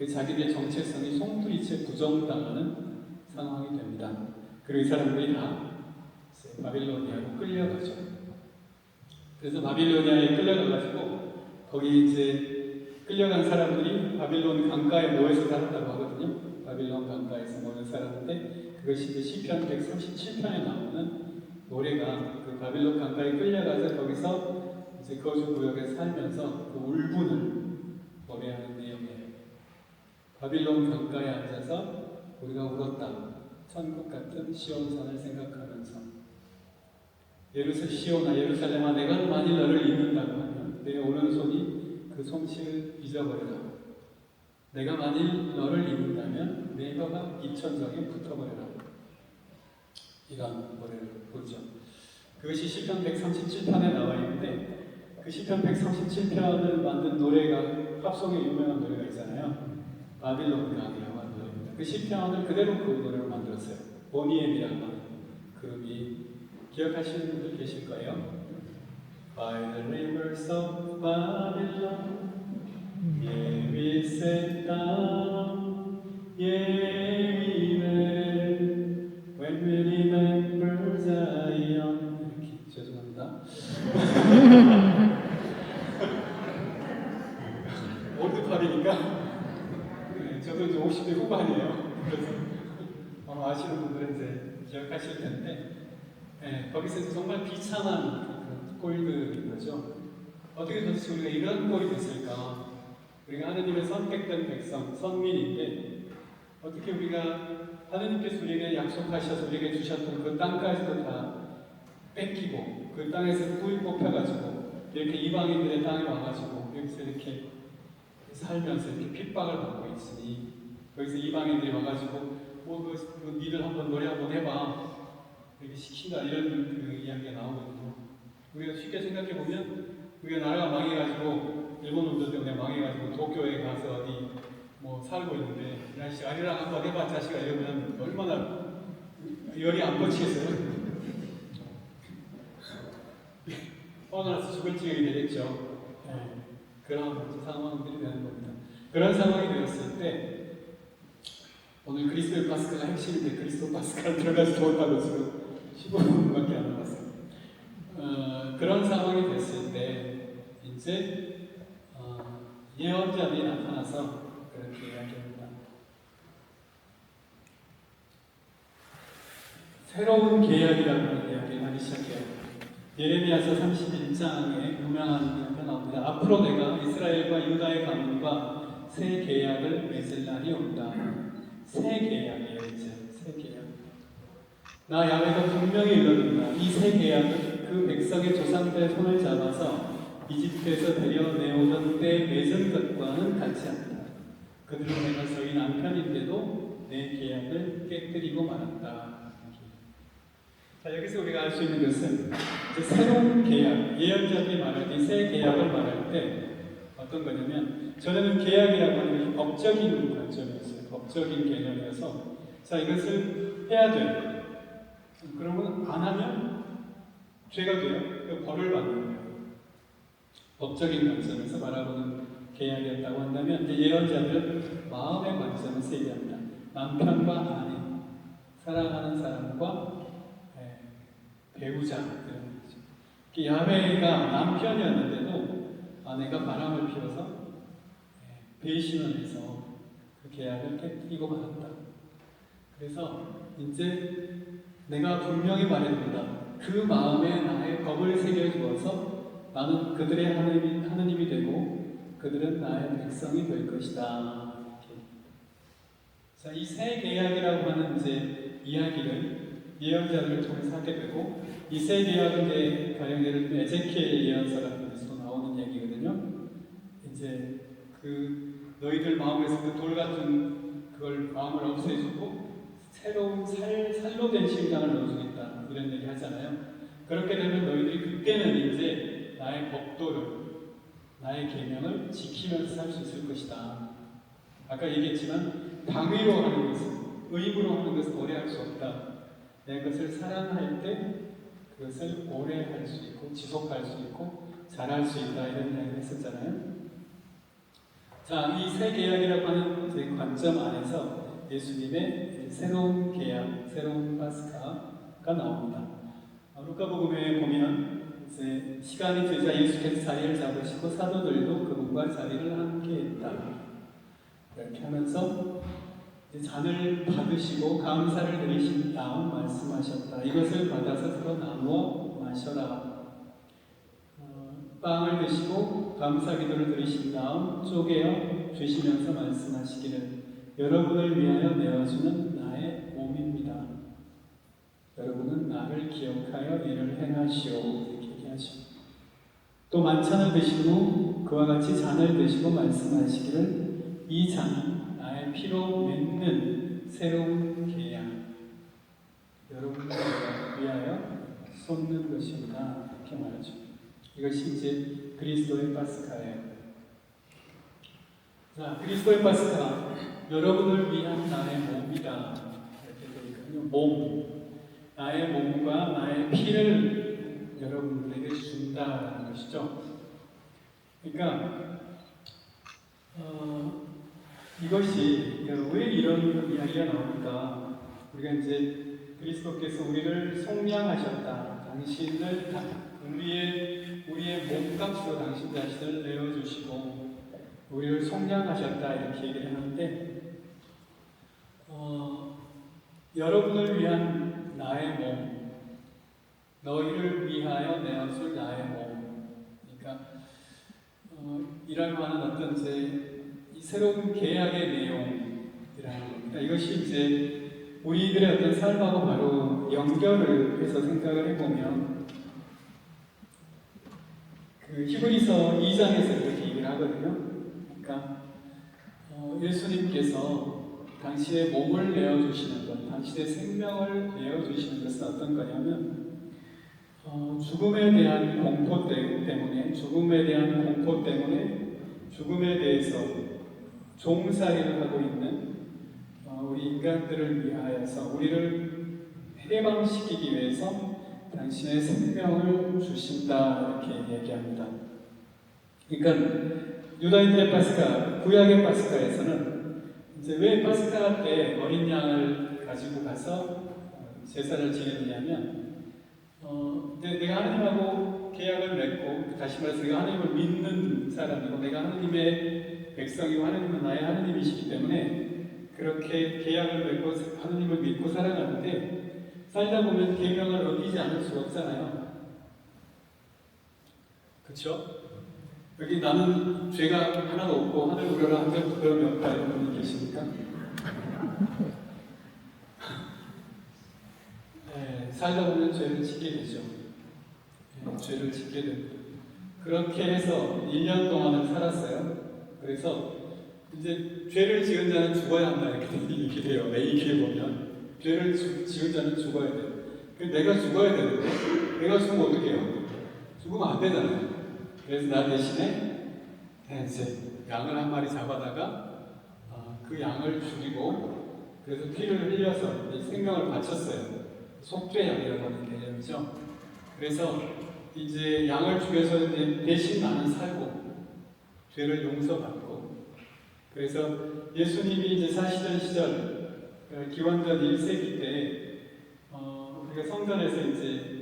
자기들의 정체성이 송두리째 부정당하는 상황이 됩니다. 그리고 이 사람들이 다 바빌로니아로 끌려가죠. 그래서 바빌로니아에 끌려가가지고 거기 이제 끌려간 사람들이 바빌론 강가에 모여서 살았다고 하거든요. 바빌론 강가에서 모여 살았는데, 그것이 이제 시편 137편에 나오는 노래가 그 바빌론 강가에 끌려가서 거기서 이제 거주 구역에 살면서 그 울분을 노래하는 내용이에요. 바빌론 강가에 앉아서 우리가 울었다. 천국 같은 시온산을 생각하면서, 시온아 예루살렘아, 내가 만일 너를 잊는다고 하면 내 오른손이 그 솜씨를 잊어버려라. 내가 만일 너를 잊는다면 내 혀가 입천정에 붙어버려라. 이런 노래를 부르죠. 그것이 시편 137편에 나와 있는데, 그 시편 137편을 만든 노래가 팝송에 유명한 노래가 있잖아요. 바빌론 강이라고 하는 노래입니다. 그 시편을 그대로 그 노래로 만들었어요. 보니엠이라고 하는 그룹이, 기억하시는 분들 계실 거예요. By the rivers of Babylon, yeah, we sat down, yeah, we went, when we remember Zion. 이렇게, 죄송합니다. 올드팝이니까. 저도 이제 50대 후반이에요. 그래서 아시는 분들은 이제 기억하실 텐데, 거기서 정말 비참한 꼴들인 거죠. 어떻게 도대체 우리가 이런 꼴이 됐을까? 우리가 하느님의 선택된 백성, 선민인데, 어떻게 우리가 하느님께서 우리에게 약속하셔서 우리에게 주셨던 그 땅까지도 다 뺏기고, 그 땅에서 꿀 뽑혀가지고, 이렇게 이방인들의 땅에 와가지고, 여기서 이렇게 살면서 이렇게 핍박을 받고 있으니, 거기서 이방인들이 와가지고 니들 한번 노래 한번 해봐 이렇게 시킨다, 이런 그 이야기가 나오거든요. 우리가 쉽게 생각해 보면, 우리가 나라가 망해가지고 일본 놈들 때문에 망해가지고 도쿄에 가서 어디 뭐 살고 있는데, 야 씨 아리랑 한번 해봐 자식아 이러면 얼마나 열이 안 뻗치겠어요? 화가 나서 죽을 지경이 되겠죠. 그런 상황들이 되는 겁니다. 그런 상황이 되었을 때, 오늘 그리스도의 파스카가 핵심인데 그리스도 파스카를 들어가서 좋았다고 지금 15분밖에 안 남았어요. 그런 상황이 됐을 때 이제 예언자들이 나타나서 그렇게 이야기합니다. 새로운 계약이라는 이야기를 하기 시작해요. 예레미야서 31장에 유명한 이야기가 나옵니다. 앞으로 내가 이스라엘과 유다의 가문과 새 계약을 맺을 날이 온다. 새 계약이에요, 이제. 새 계약. 나 야훼가 분명히 이르는다. 이 새 계약은 그 백성의 조상들의 손을 잡아서 이집트에서 데려내오던 때 맺은 것과는 같지 않다. 그들은 내가 저희 남편인데도 내 계약을 깨뜨리고 말았다. 자, 여기서 우리가 알 수 있는 것은 이제 새로운 계약, 예언자들이 말할 때 새 계약을 말할 때 어떤 거냐면, 전에는 계약이라고 하는 것이 법적인 관점이었어요. 법적인 개념이어서, 자, 이것을 해야 돼. 그러면 안 하면 죄가 돼요. 벌을 받는 거예요. 법적인 관점에서 바라보는 계약이었다고 한다면, 이제 예언자들은 마음의 관점에서 얘기합니다. 남편과 아내, 사랑하는 사람과 배우자, 이런 거죠. 야훼가 남편이었는데도 아내가 바람을 피워서 배신을 해서 그 계약을 깨뜨리고 말았다. 그래서 이제 내가 분명히 말해둔다. 그 마음에 나의 법을 새겨주어서 나는 그들의 하느님이 되고 그들은 나의 백성이 될 것이다. 이렇게. 자, 이 새 계약이라고 하는 이제 이야기를 예언자들을 통해서 하게 되고, 이 새 계약은 이제 가령 예를 들면 에제키엘 예언서 같은 데서 나오는 얘기거든요. 이제 그 너희들 마음에서 그 돌 같은 그걸 마음을 없애주고 새로운 살로 된 심장을 넣어주겠다, 이런 얘기 하잖아요. 그렇게 되면 너희들이 그때는 이제 나의 법도를, 나의 계명을 지키면서 살 수 있을 것이다. 아까 얘기했지만 당위로 하는 것은, 의무로 하는 것은 오래 할 수 없다. 내 것을 사랑할 때 그것을 오래 할 수 있고 지속할 수 있고 잘할 수 있다, 이런 이야기를 했었잖아요. 자, 이 새 계약이라고 하는 이제 관점 안에서 예수님의 새로운 계약, 새로운 파스카가 나옵니다. 루카복음에 보면 이제 시간이 되자 예수께서 자리를 잡으시고 사도들도 그분과 자리를 함께했다. 이렇게 하면서 이제 잔을 받으시고 감사를 드리신 다음 말씀하셨다. 이것을 받아서 서로 나누어 마셔라. 빵을 드시고 감사 기도를 드리신 다음 쪼개어 주시면서 말씀하시기를 여러분을 위하여 내어주는 나의 몸입니다. 여러분은 나를 기억하여 이를 행하시오. 이렇게 얘기하시고, 또 만찬을 드신 후 그와 같이 잔을 드시고 말씀하시기를 이 잔은 나의 피로 맺는 새로운 계약, 여러분을 위하여 쏟는 것입니다. 이렇게 말하죠. 이것이 이제 그리스도의 파스카예요. 자, 그리스도의 파스카, 여러분을 위한 나의 몸이다. 이렇게 되니까요. 몸, 나의 몸과 나의 피를 여러분들에게 준다는 것이죠. 그러니까 이것이 왜 이런 이야기가 나옵니까? 우리가 이제 그리스도께서 우리를 속량하셨다. 당신을 우리의 몸값으로 당신 자신을 내어주시고 우리를 속량하셨다, 이렇게 얘기를 하는데, 여러분을 위한 나의 몸, 너희를 위하여 내어줄 나의 몸. 그러니까 이라고 하는 어떤 이 새로운 계약의 내용이라는 겁니다. 이것이 이제 우리들의 어떤 삶하고 바로 연결을 해서 생각을 해보면, 그 히브리서 2장에서 그렇게 얘기를 하거든요. 그러니까 예수님께서 당신의 몸을 내어주시는 것, 당신의 생명을 내어주시는 것은 어떤 거냐면, 죽음에 대한 공포 때문에, 죽음에 대해서 종살이를 하고 있는 우리 인간들을 위하여서, 우리를 해방시키기 위해서 당신의 생명을 주신다, 이렇게 얘기합니다. 그러니까 유다인들의 파스카, 구약의 파스카에서는 이제 왜 파스카 때 어린 양을 가지고 가서 제사를 지내느냐면, 내가 하나님하고 계약을 맺고, 다시 말해서 내가 하나님을 믿는 사람이고, 내가 하나님의 백성이고, 하나님은 나의 하나님이시기 때문에 그렇게 계약을 맺고 하나님을 믿고 살아가는데, 살다 보면 계명을 어기지 않을 수가 없잖아요. 그렇죠? 여기 나는 죄가 하나도 없고 하늘 우러러 한 적도 그런 없다, 이런 분이 계십니까? 네, 살다 보면 죄를 짓게 되죠. 네, 죄를 짓게 됩니다. 그렇게 해서 1년 동안을 살았어요. 그래서 이제 죄를 지은 자는 죽어야 한다, 이렇게 돼요. AK에 보면 죄를 지은 자는 죽어야 돼요. 내가 죽어야 되는데, 내가 죽으면 어떻게 해요? 죽으면 안 되잖아요. 그래서 나 대신에 이제 양을 한 마리 잡아다가 그 양을 죽이고, 그래서 피를 흘려서 생명을 바쳤어요. 속죄양이라고 하는 개념이죠. 그래서 이제 양을 죽여서 이제 대신 나는 살고 죄를 용서받고, 그래서 예수님이 이제 사시던 시절, 기원전 1세기 때 우리가 성전에서 이제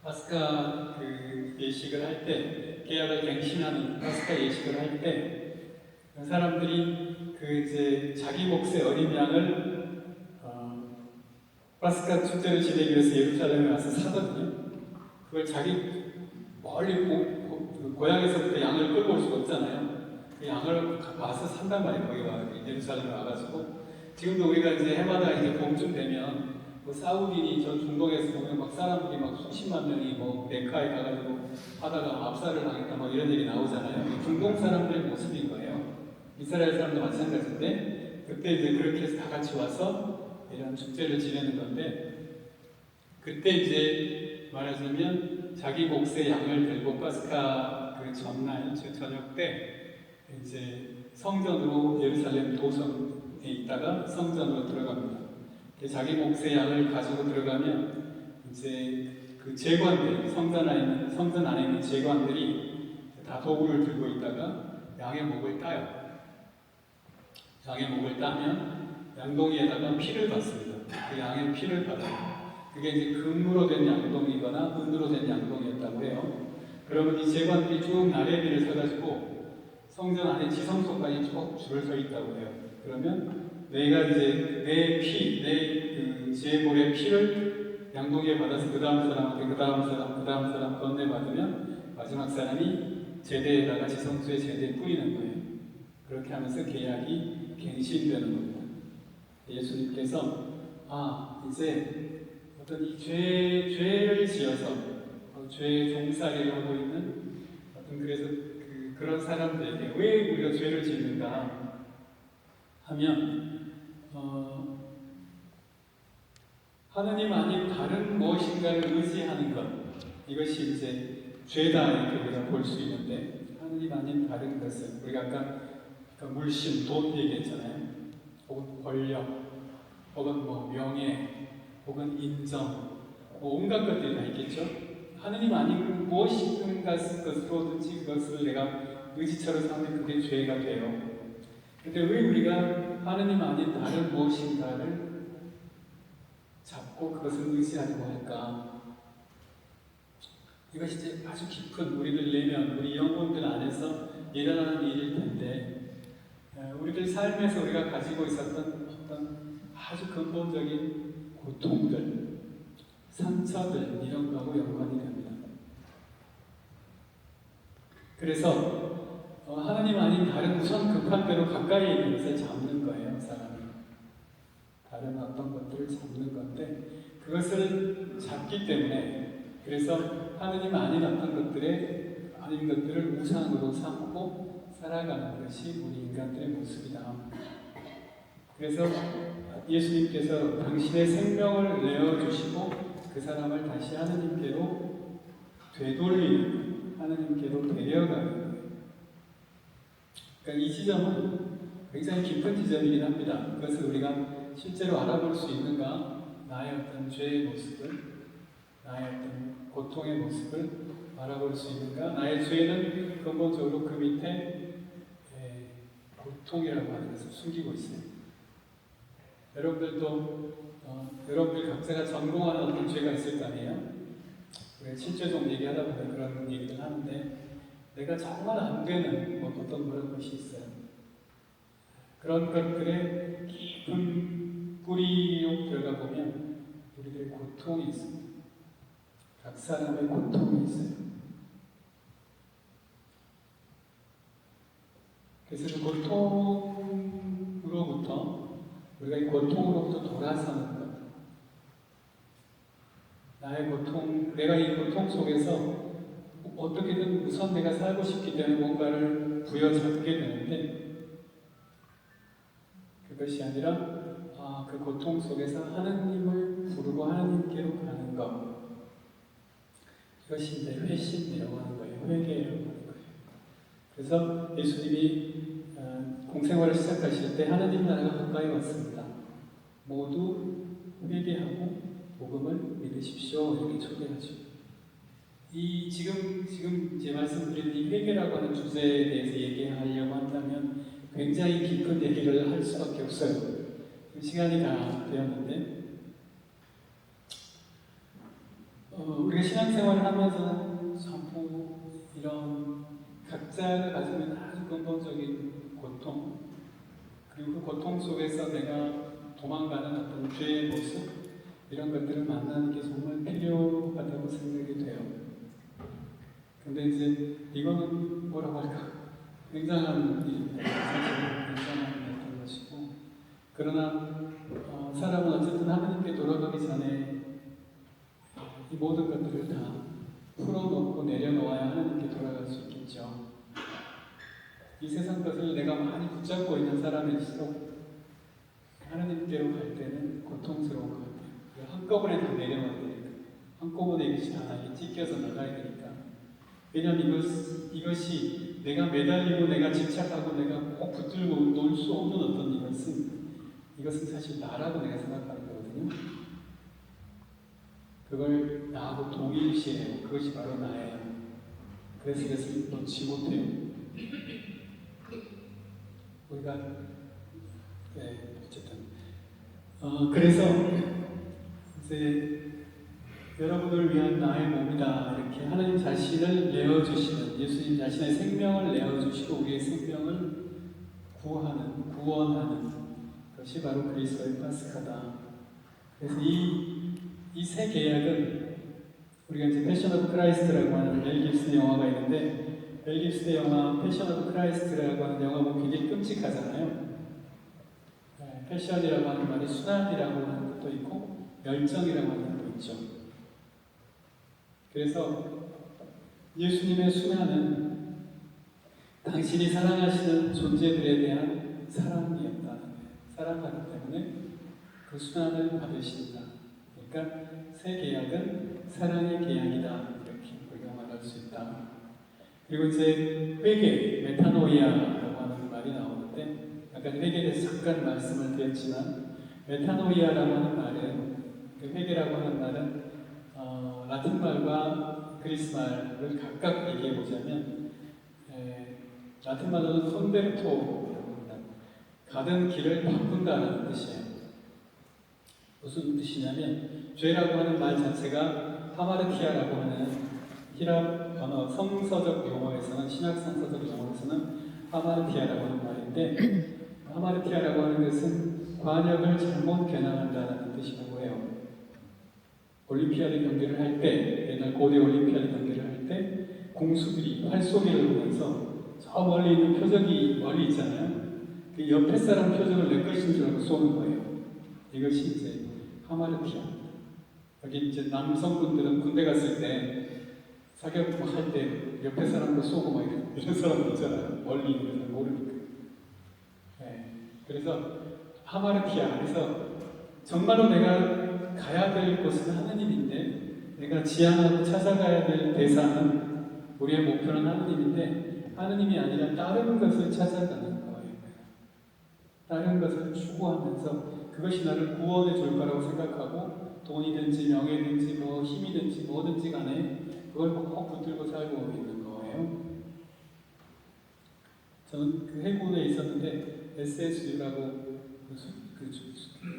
파스카 그 예식을 할 때, 계약을 갱신하는 파스카 예식을 할 때, 사람들이 그 이제 자기 몫의 어린 양을 파스카 축제를 지내기 위해서 예루살렘에 와서 사거든요. 그걸 자기 멀리 고향에서부터 양을 끌고 올 수가 없잖아요. 그 양을 와서 산단 말이에요. 거기 와 예루살렘에 와가지고 지금도 우리가 이제 해마다 이제 봄쯤 되면 뭐 사우디니 저 중동에서 보면 막 사람들이 막 수십만 명이 뭐 메카에 가가지고 하다가 압살을 당했다 뭐 이런 얘기 나오잖아요. 중동 사람들의 모습인 거예요. 이스라엘 사람도 마찬가지인데 그때 이제 그렇게 해서 다 같이 와서 이런 축제를 지내는 건데 그때 이제 말하자면 자기 몫의 양을 들고 파스카 그 전날 저녁 때 이제 성전으로 예루살렘 도성에 있다가 성전으로 들어갑니다. 자기 몫의 양을 가지고 들어가면 이제 그 제관들 성전 안에 있는 제관들이 다 도구를 들고 있다가 양의 목을 따요. 양의 목을 따면 양동이에다가 피를 받습니다. 그 양의 피를 받아요. 그게 이제 금으로 된 양동이거나 은으로 된 양동이었다고 해요. 그러면 이 제관들이 쭉 나래비를 서가지고 성전 안에 지성소까지 쭉 줄을 서 있다고 해요. 그러면 내가 이제 내 피, 내 제물의 피를 양동이에 받아서 그 다음 사람한테 그 다음 사람 건네받으면 마지막 사람이 제대에다가 지성소의 제대에 뿌리는 거예요. 그렇게 하면서 계약이 갱신되는 겁니다. 예수님께서 이제 어떤 이 죄를 지어서 죄의 종살이를 하고 있는 어떤 그래서 그런 사람들에게 왜 우리가 죄를 짓는가 하면 하느님 아닌 다른 무엇인가를 의지하는 것 이것이 이제 죄다 이렇게 우리가 볼 수 있는데 하느님 아닌 다른 것을 우리가 아까 물심, 돈 얘기했잖아요. 혹은 권력, 혹은 뭐 명예, 혹은 인정, 뭐 온갖 것들이 다 있겠죠. 하느님 아닌 무엇인가 것으로든지 그것을 내가 의지처럼 삼으면 그게 죄가 돼요. 근데 왜 우리가 하느님 아닌 다른 무엇인가를 잡고 그것을 의지하려고 할까? 이것이 이제 아주 깊은 우리들 내면, 우리 영혼들 안에서 일어나는 일일 텐데, 우리들 삶에서 우리가 가지고 있었던 어떤 아주 근본적인 고통들, 상처들, 이런 거하고 연관이 됩니다. 그래서 하나님 아닌 다른 우선 급한 대로 가까이 있는 것을 잡는 거예요, 사람이. 다른 어떤 것들을 잡는 건데 그것을 잡기 때문에 그래서 하나님 아닌 어떤 것들을 우상으로 삼고 살아가는 것이 우리 인간들의 모습이다. 그래서 예수님께서 당신의 생명을 내어주시고 그 사람을 다시 하나님께로 되돌리는 하나님께로 데려가는 거예요. 그러니까 이 지점은 굉장히 깊은 지점이긴 합니다. 그것을 우리가 실제로 알아볼 수 있는가? 나의 어떤 죄의 모습을, 나의 어떤 고통의 모습을 알아볼 수 있는가? 나의 죄는 근본적으로 그 밑에 고통이라고 하는 것을 숨기고 있어요. 여러분들도 여러분들 각자가 전공하는 어떤 죄가 있을 거 아니에요? 우리가 칠죄종 얘기하다 보면 그런 얘기를 하는데 내가 정말 안 되는 어떤 그런 것이 있어요. 그런 것들의 깊은 뿌리로 들어가 보면 우리들의 고통이 있습니다. 각 사람의 고통이 있어요. 그래서 그 고통으로부터 우리가 이 고통으로부터 돌아서는 것. 나의 고통, 내가 이 고통 속에서 어떻게든 우선 내가 살고 싶기 때문에 뭔가를 부여잡게 되는데 그것이 아니라 그 고통 속에서 하나님을 부르고 하나님께로 가는 것. 이것이 이제 회심이라고 하는 거예요. 회개라고 하는 거예요. 그래서 예수님이 공생활을 시작하실 때 하나님 나라가 가까이 왔습니다. 모두 회개하고 복음을 믿으십시오. 이렇게 초대하죠. 이 지금 제 말씀드린 이 회개라고 하는 주제에 대해서 얘기하려고 한다면 굉장히 깊은 얘기를 할 수밖에 없어요. 시간이 다 되었는데 우리가 신앙생활을 하면서 전부 이런 각자가 가지고 있는 아주 근본적인 고통, 그리고 그 고통 속에서 내가 도망가는 어떤 죄의 모습, 이런 것들을 만나는 게 정말 필요하다고 생각이 돼요. 근데 이제 이거는 뭐라고 할까? 굉장한 일입니다. 사실은 굉장한 어떤 것이고, 그러나 사람은 어쨌든 하나님께 돌아가기 전에 이 모든 것들을 다 풀어놓고 내려놓아야 하나님께 돌아갈 수 있겠죠. 이 세상 것을 내가 많이 붙잡고 있는 사람일수록 하나님께로 갈 때는 고통스러운 것 같아요. 한꺼번에 다 내려놔야 되니까. 한꺼번에 이것이 다 찢겨서 나가야 되니까. 왜냐하면 이것이 내가 매달리고 내가 집착하고 내가 꼭 붙들고 놓을 수 없는 어떤 이것은 사실 나라고 내가 생각하는 거거든요. 그걸 나하고 동일시해요. 그것이 바로 나예요. 그래서 이것을 놓지 못해요. 우리가 어쨌든 그래서 이제 여러분을 위한 나의 몸이다 이렇게 하나님 자신을 내어주시는, 예수님 자신의 생명을 내어주시고 우리의 생명을 구원하는 것이 바로 그리스도의 파스카다. 그래서 이 새 계약은 우리가 이제 패션 오브 크라이스트라고 하는 멜 깁슨의 영화가 있는데, 멜 깁슨의 영화 패션 오브 크라이스트라고 하는 영화 보면 굉장히 끔찍하잖아요. 패션이라고 하는 말이 순환이라고 하는 것도 있고 열정이라고 하는 것도 있죠. 그래서 예수님의 순환은 당신이 사랑하시는 존재들에 대한 사랑이었다는 거예요. 사랑하기 때문에 그 순환을 받으신다. 그러니까 새 계약은 사랑의 계약이다. 이렇게 우리가 말할 수 있다. 그리고 이제 회개, 메타노이아라고 하는 말이 나오는데, 아까 회개에 대해서 잠깐 말씀을 드렸지만, 메타노이아라고 하는 말은, 그 회개라고 하는 말은 라틴 말과 그리스 말을 각각 얘기해 보자면, 라틴 말로는 컨베르토라고 합니다. 가던 길을 바꾼다는 뜻이에요. 무슨 뜻이냐면, 죄라고 하는 말 자체가 하마르티아라고 하는 히랍 언어 성서적 용어에서는, 신약 성서적 용어에서는 하마르티아라고 하는 말인데, 하마르티아라고 하는 것은 관역을 잘못 겨냥한다는 뜻이라고 해요. 올림피아드 경기를 할 때, 옛날 고대 올림피아드 경기를 할 때 공수들이 활쏘기를 보면서 저 멀리 있는 표적이 멀리 있잖아요. 그 옆에 사람 표적을 내 것인 줄 알고 쏘는 거예요. 이것이 이제 하마르티아. 여기 이제 남성분들은 군대 갔을 때 사격 할 때 옆에 사람도 쏘고 막 이런 사람들 있잖아요. 멀리 있는 사람 모르니까. 그래서 하마르티아. 그래서 정말로 내가 가야 될 곳은 하느님인데, 내가 지향하고 찾아가야 될 대상은, 우리의 목표는 하느님인데, 하느님이 아니라 다른 것을 찾아가는 거예요. 다른 것을 추구하면서 그것이 나를 구원해 줄 거라고 생각하고, 돈이든지 명예든지 뭐 힘이든지 뭐든지 간에 그걸 꼭 붙들고 살고 있는 거예요. 저는 그 해군에 있었는데 SSU라고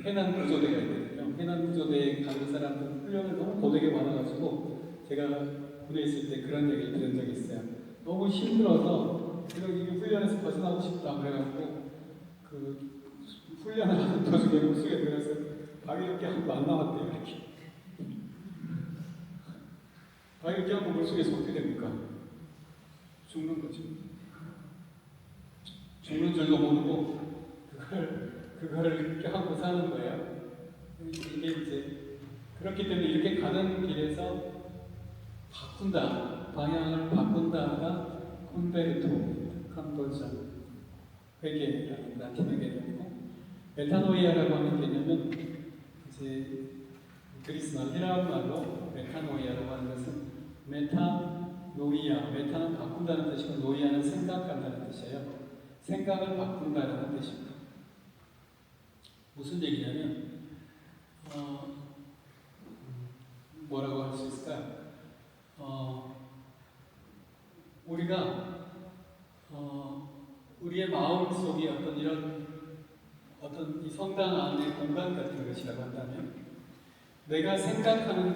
해난 구조대가 있거든요. 해난 구조대에 가는 사람들 훈련을 너무 고되게 받아가지고 제가 군에 있을 때 그런 얘기를 들은 적이 있어요. 너무 힘들어서 제가 이 훈련에서 벗어나고 싶다 그래가지고 그 훈련을 하는 도중에 물속에 들어가서 방위롭게 한 거 안 나왔대요. 이렇게 방위롭게 한 거 물속에서 어떻게 됩니까? 죽는 거죠. 죽는 줄도 모르고 그거를 이렇게 하고 사는 거예요. 이게 이제 그렇기 때문에 이렇게 가는 길에서 바꾼다, 방향을 바꾼다가 컨버전, 회개라는 라틴어 개념이고, 메타노이아라고 하는 개념은 이제 그리스말 히라브 말로 메타노이아라고 하는 것은 메타는 바꾼다는 뜻이고, 노이아는 생각한다는 뜻이에요. 생각을 바꾼다는 뜻입니다. 무슨 얘기냐면 뭐라고 할 수 있을까요? 우리가 우리의 마음 속에 어떤 이 성당 안의 공간 같은 것이라고 한다면, 내가 생각하는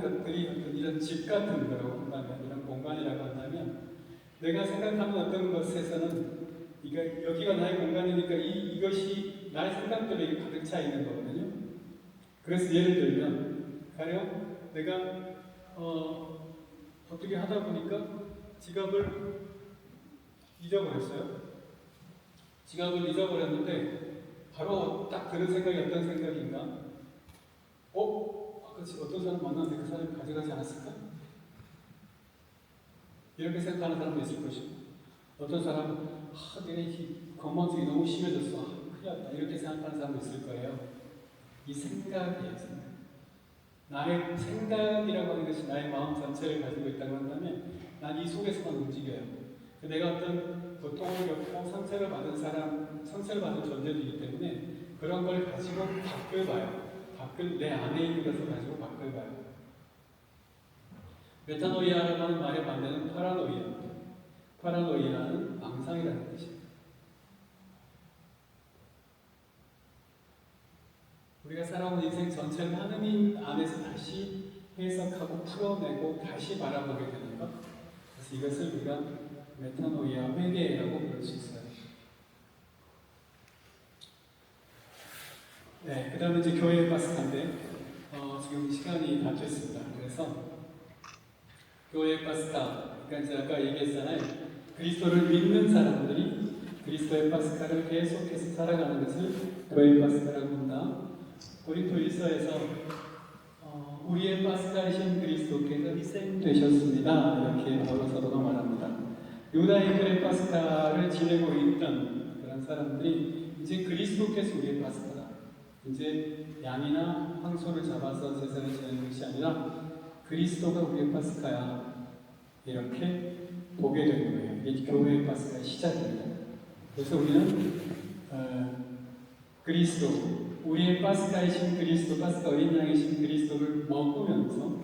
것들이 어떤 이런 집 같은 거라고 한다면, 이런 공간이라고 한다면, 내가 생각하는 어떤 것에서는 그러니까 여기가 나의 공간이니까 이것이 나의 생각들에 가득 차 있는 거거든요. 그래서 예를 들면 가령 내가 어떻게 하다 보니까 지갑을 잊어버렸어요. 지갑을 잊어버렸는데 바로 딱 드는 생각이 어떤 생각인가? 아까 어떤 사람 만났는데 그 사람이 가져가지 않았을까? 이렇게 생각하는 사람도 있을 것이고, 어떤 사람은 내가 이 건망증이 너무 심해졌어, 큰일 났다, 이렇게 생각하는 사람도 있을 거예요. 이 생각이에요, 생각. 나의 생각이라고 하는 것이 나의 마음 전체를 가지고 있다고 한다면 난 이 속에서만 움직여요. 내가 어떤 고통을 겪고 상처를 받은 존재이기 때문에 그런 걸 가지고 밖을 봐요. 내 안에 있는 것을 가지고 밖을 봐요. 메타노이아라고 하는 말의 반대는 파라노이아입니다. 파라노이아는 망상이라는 뜻입니다. 우리가 살아온 인생 전체를 하느님 안에서 다시 해석하고 풀어내고 다시 바라보게 되는 것. 그래서 이것을 우리가 메타노이아 회개라고 부를 수 있어요. 네, 그 다음에 이제 교회 파스카인데, 지금 시간이 다 됐습니다. 그래서 교회 파스카, 그러니까 이제 아까 얘기했잖아요. 그리스도를 믿는 사람들이 그리스도의 파스카를 계속해서 살아가는 것을 교회 파스카라고 한다. 고린도 1서에서 우리의 파스카이신 그리스도께서 희생되셨습니다, 이렇게 바로 사도가 말합니다. 유다인들의 파스카를 지내고 있던 그런 사람들이 이제 그리스도께서 우리의 파스카다, 이제 양이나 황소를 잡아서 제사를 지내는 것이 아니라 그리스도가 우리의 파스카야, 이렇게 보게 되는 거예요. 이게 교회의 파스카의 시작입니다. 그래서 우리는 그리스도, 우리의 파스카이신 그리스도, 파스카 어린 양이신 그리스도를 먹으면서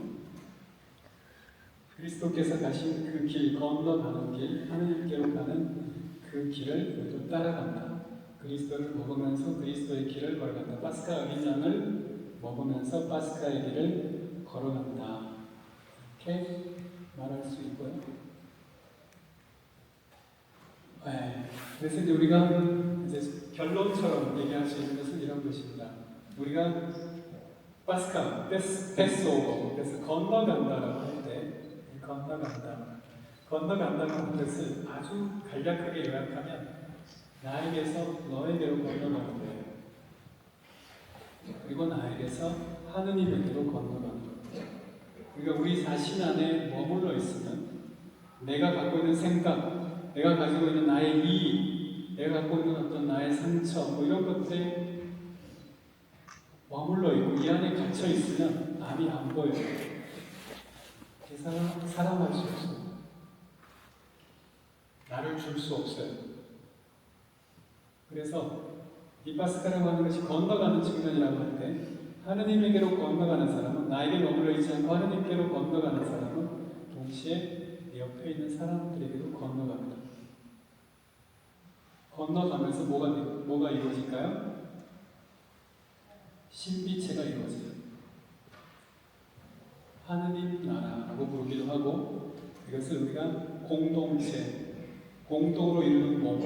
그리스도께서 가신 그 길, 건너가는 길, 하나님께로 가는 그 길을 우리도 따라간다. 그리스도를 먹으면서 그리스도의 길을 걸어간다. 파스카 어린 양을 먹으면서 파스카의 길을 걸어간다. 이렇게 말할 수 있고요. 네. 그래서 이제 우리가 이제 결론처럼 얘기할 수 있는 것은 이런 것입니다. 우리가 파스카, 패스오버, 그래서 건너간다라고 할 때, 건너간다는 것을 아주 간략하게 요약하면 나에게서 너에게로 건너가는 거예요. 그리고 나에게서 하느님에게로 건너가는 거예요. 그러니까 우리 자신 안에 머물러 있으면 내가 갖고 있는 생각, 내가 가지고 있는 나의 이익, 내가 갖고 있는 어떤 나의 상처, 이런 것들에 머물러 있고 이 안에 갇혀 있으면 남이 안 보여요. 그 사람 사랑할 수 없어요. 나를 줄 수 없어요. 그래서 이 파스카라고 하는 것이 건너가는 측면이라고 할 때, 하느님에게로 건너가는 사람은, 나에게 머물러 있지 않고 하느님께로 건너가는 사람은 동시에 내 옆에 있는 사람들에게도 건너갑니다. 건너가면서 뭐가 이루어질까요? 신비체가 이루어져요. 하느님 나라라고 부르기도 하고, 이것을 우리가 공동체, 공동으로 이루는 몸,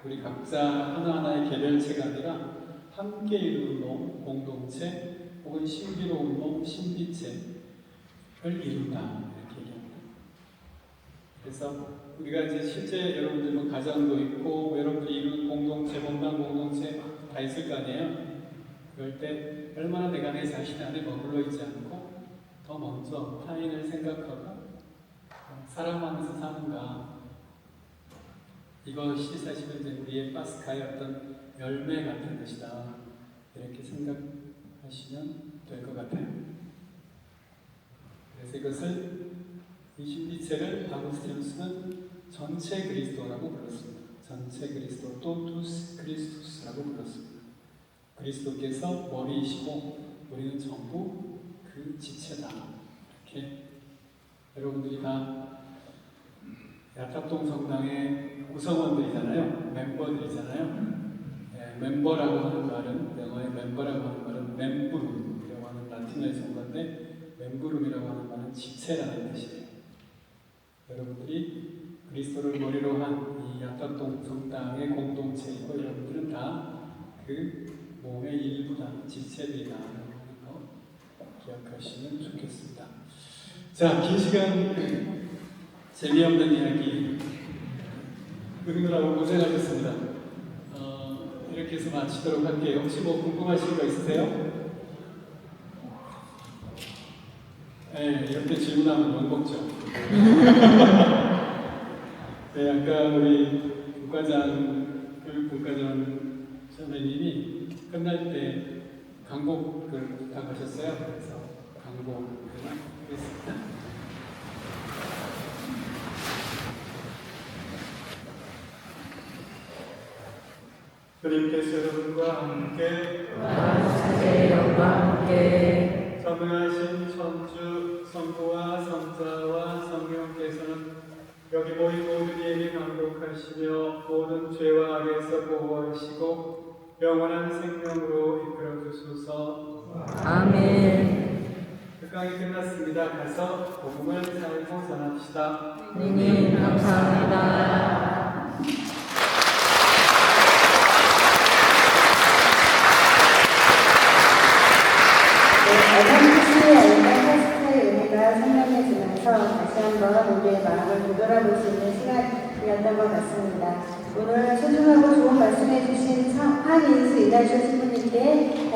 우리 각자 하나하나의 개별체가 아니라 함께 이루는 몸, 공동체, 혹은 신비로운 몸, 신비체를 이룬다, 이렇게 얘기합니다. 그래서 우리가 이제 실제 여러분들 뭐 가정도 있고, 여러분들이 이루는 공동체, 본당 공동체 다 있을 거 아니에요? 그럴 때 얼마나 내가 내 자신 안에 머물러 있지 않고 더 먼저 타인을 생각하고 사랑하면서 사는가, 이것이 사실은 이제 우리의 파스카의 어떤 열매 같은 것이다, 이렇게 생각하시면 될 것 같아요. 그래서 이것을, 이 신비체를 아구스티누스는 전체 그리스도라고 불렀습니다. 전체 그리스도, 토투스 크리스투스라고 불렀습니다. 그리스도께서 머리이시고 우리는 전부 그 지체다. 이렇게 여러분들이 다 야탑동 성당의 구성원들이잖아요. 멤버들이잖아요. 네, 멤버라고 하는 말은, 영어의 멤버라고 하는 말은 멤브룸이라고 하는 라틴어에서 온 건데, 멤브룸이라고 하는 말은 지체라는 뜻이에요. 여러분들이 그리스도를 머리로 한 이 약각동 성당의 공동체이고 여러분들은 다 그 몸의 일부다, 지체들이다라는 거 기억하시면 좋겠습니다. 자, 긴 시간 재미없는 이야기 듣느라고 고생하셨습니다. 이렇게 해서 마치도록 할게요. 혹시 뭐 궁금하신 거 있으세요? 네, 이렇게 질문하면 욕먹죠. 네, 아까 우리 교육분과장 선배님이 끝날 때 강곡을 부탁하셨어요. 그래서 강곡을 하겠습니다. 주님께서 여러분과 함께 전능하신 천주 성부와 성자와 성령께서는 여기 모인 모든 이에게 강복하시며 모든 죄와 악에서 보호하시고 영원한 생명으로 이끌어 주소서. 아멘. 특강이 끝났습니다. 가서 복음을 살고 전합시다. 주님 감사합니다. 파스타의 의미가 선명해지면서 다시 한번 우리의 마음을 되돌아볼 수 있는 시간이었던 것 같습니다. 오늘 소중하고 좋은 말씀해주신 한인수 이달초 신부님께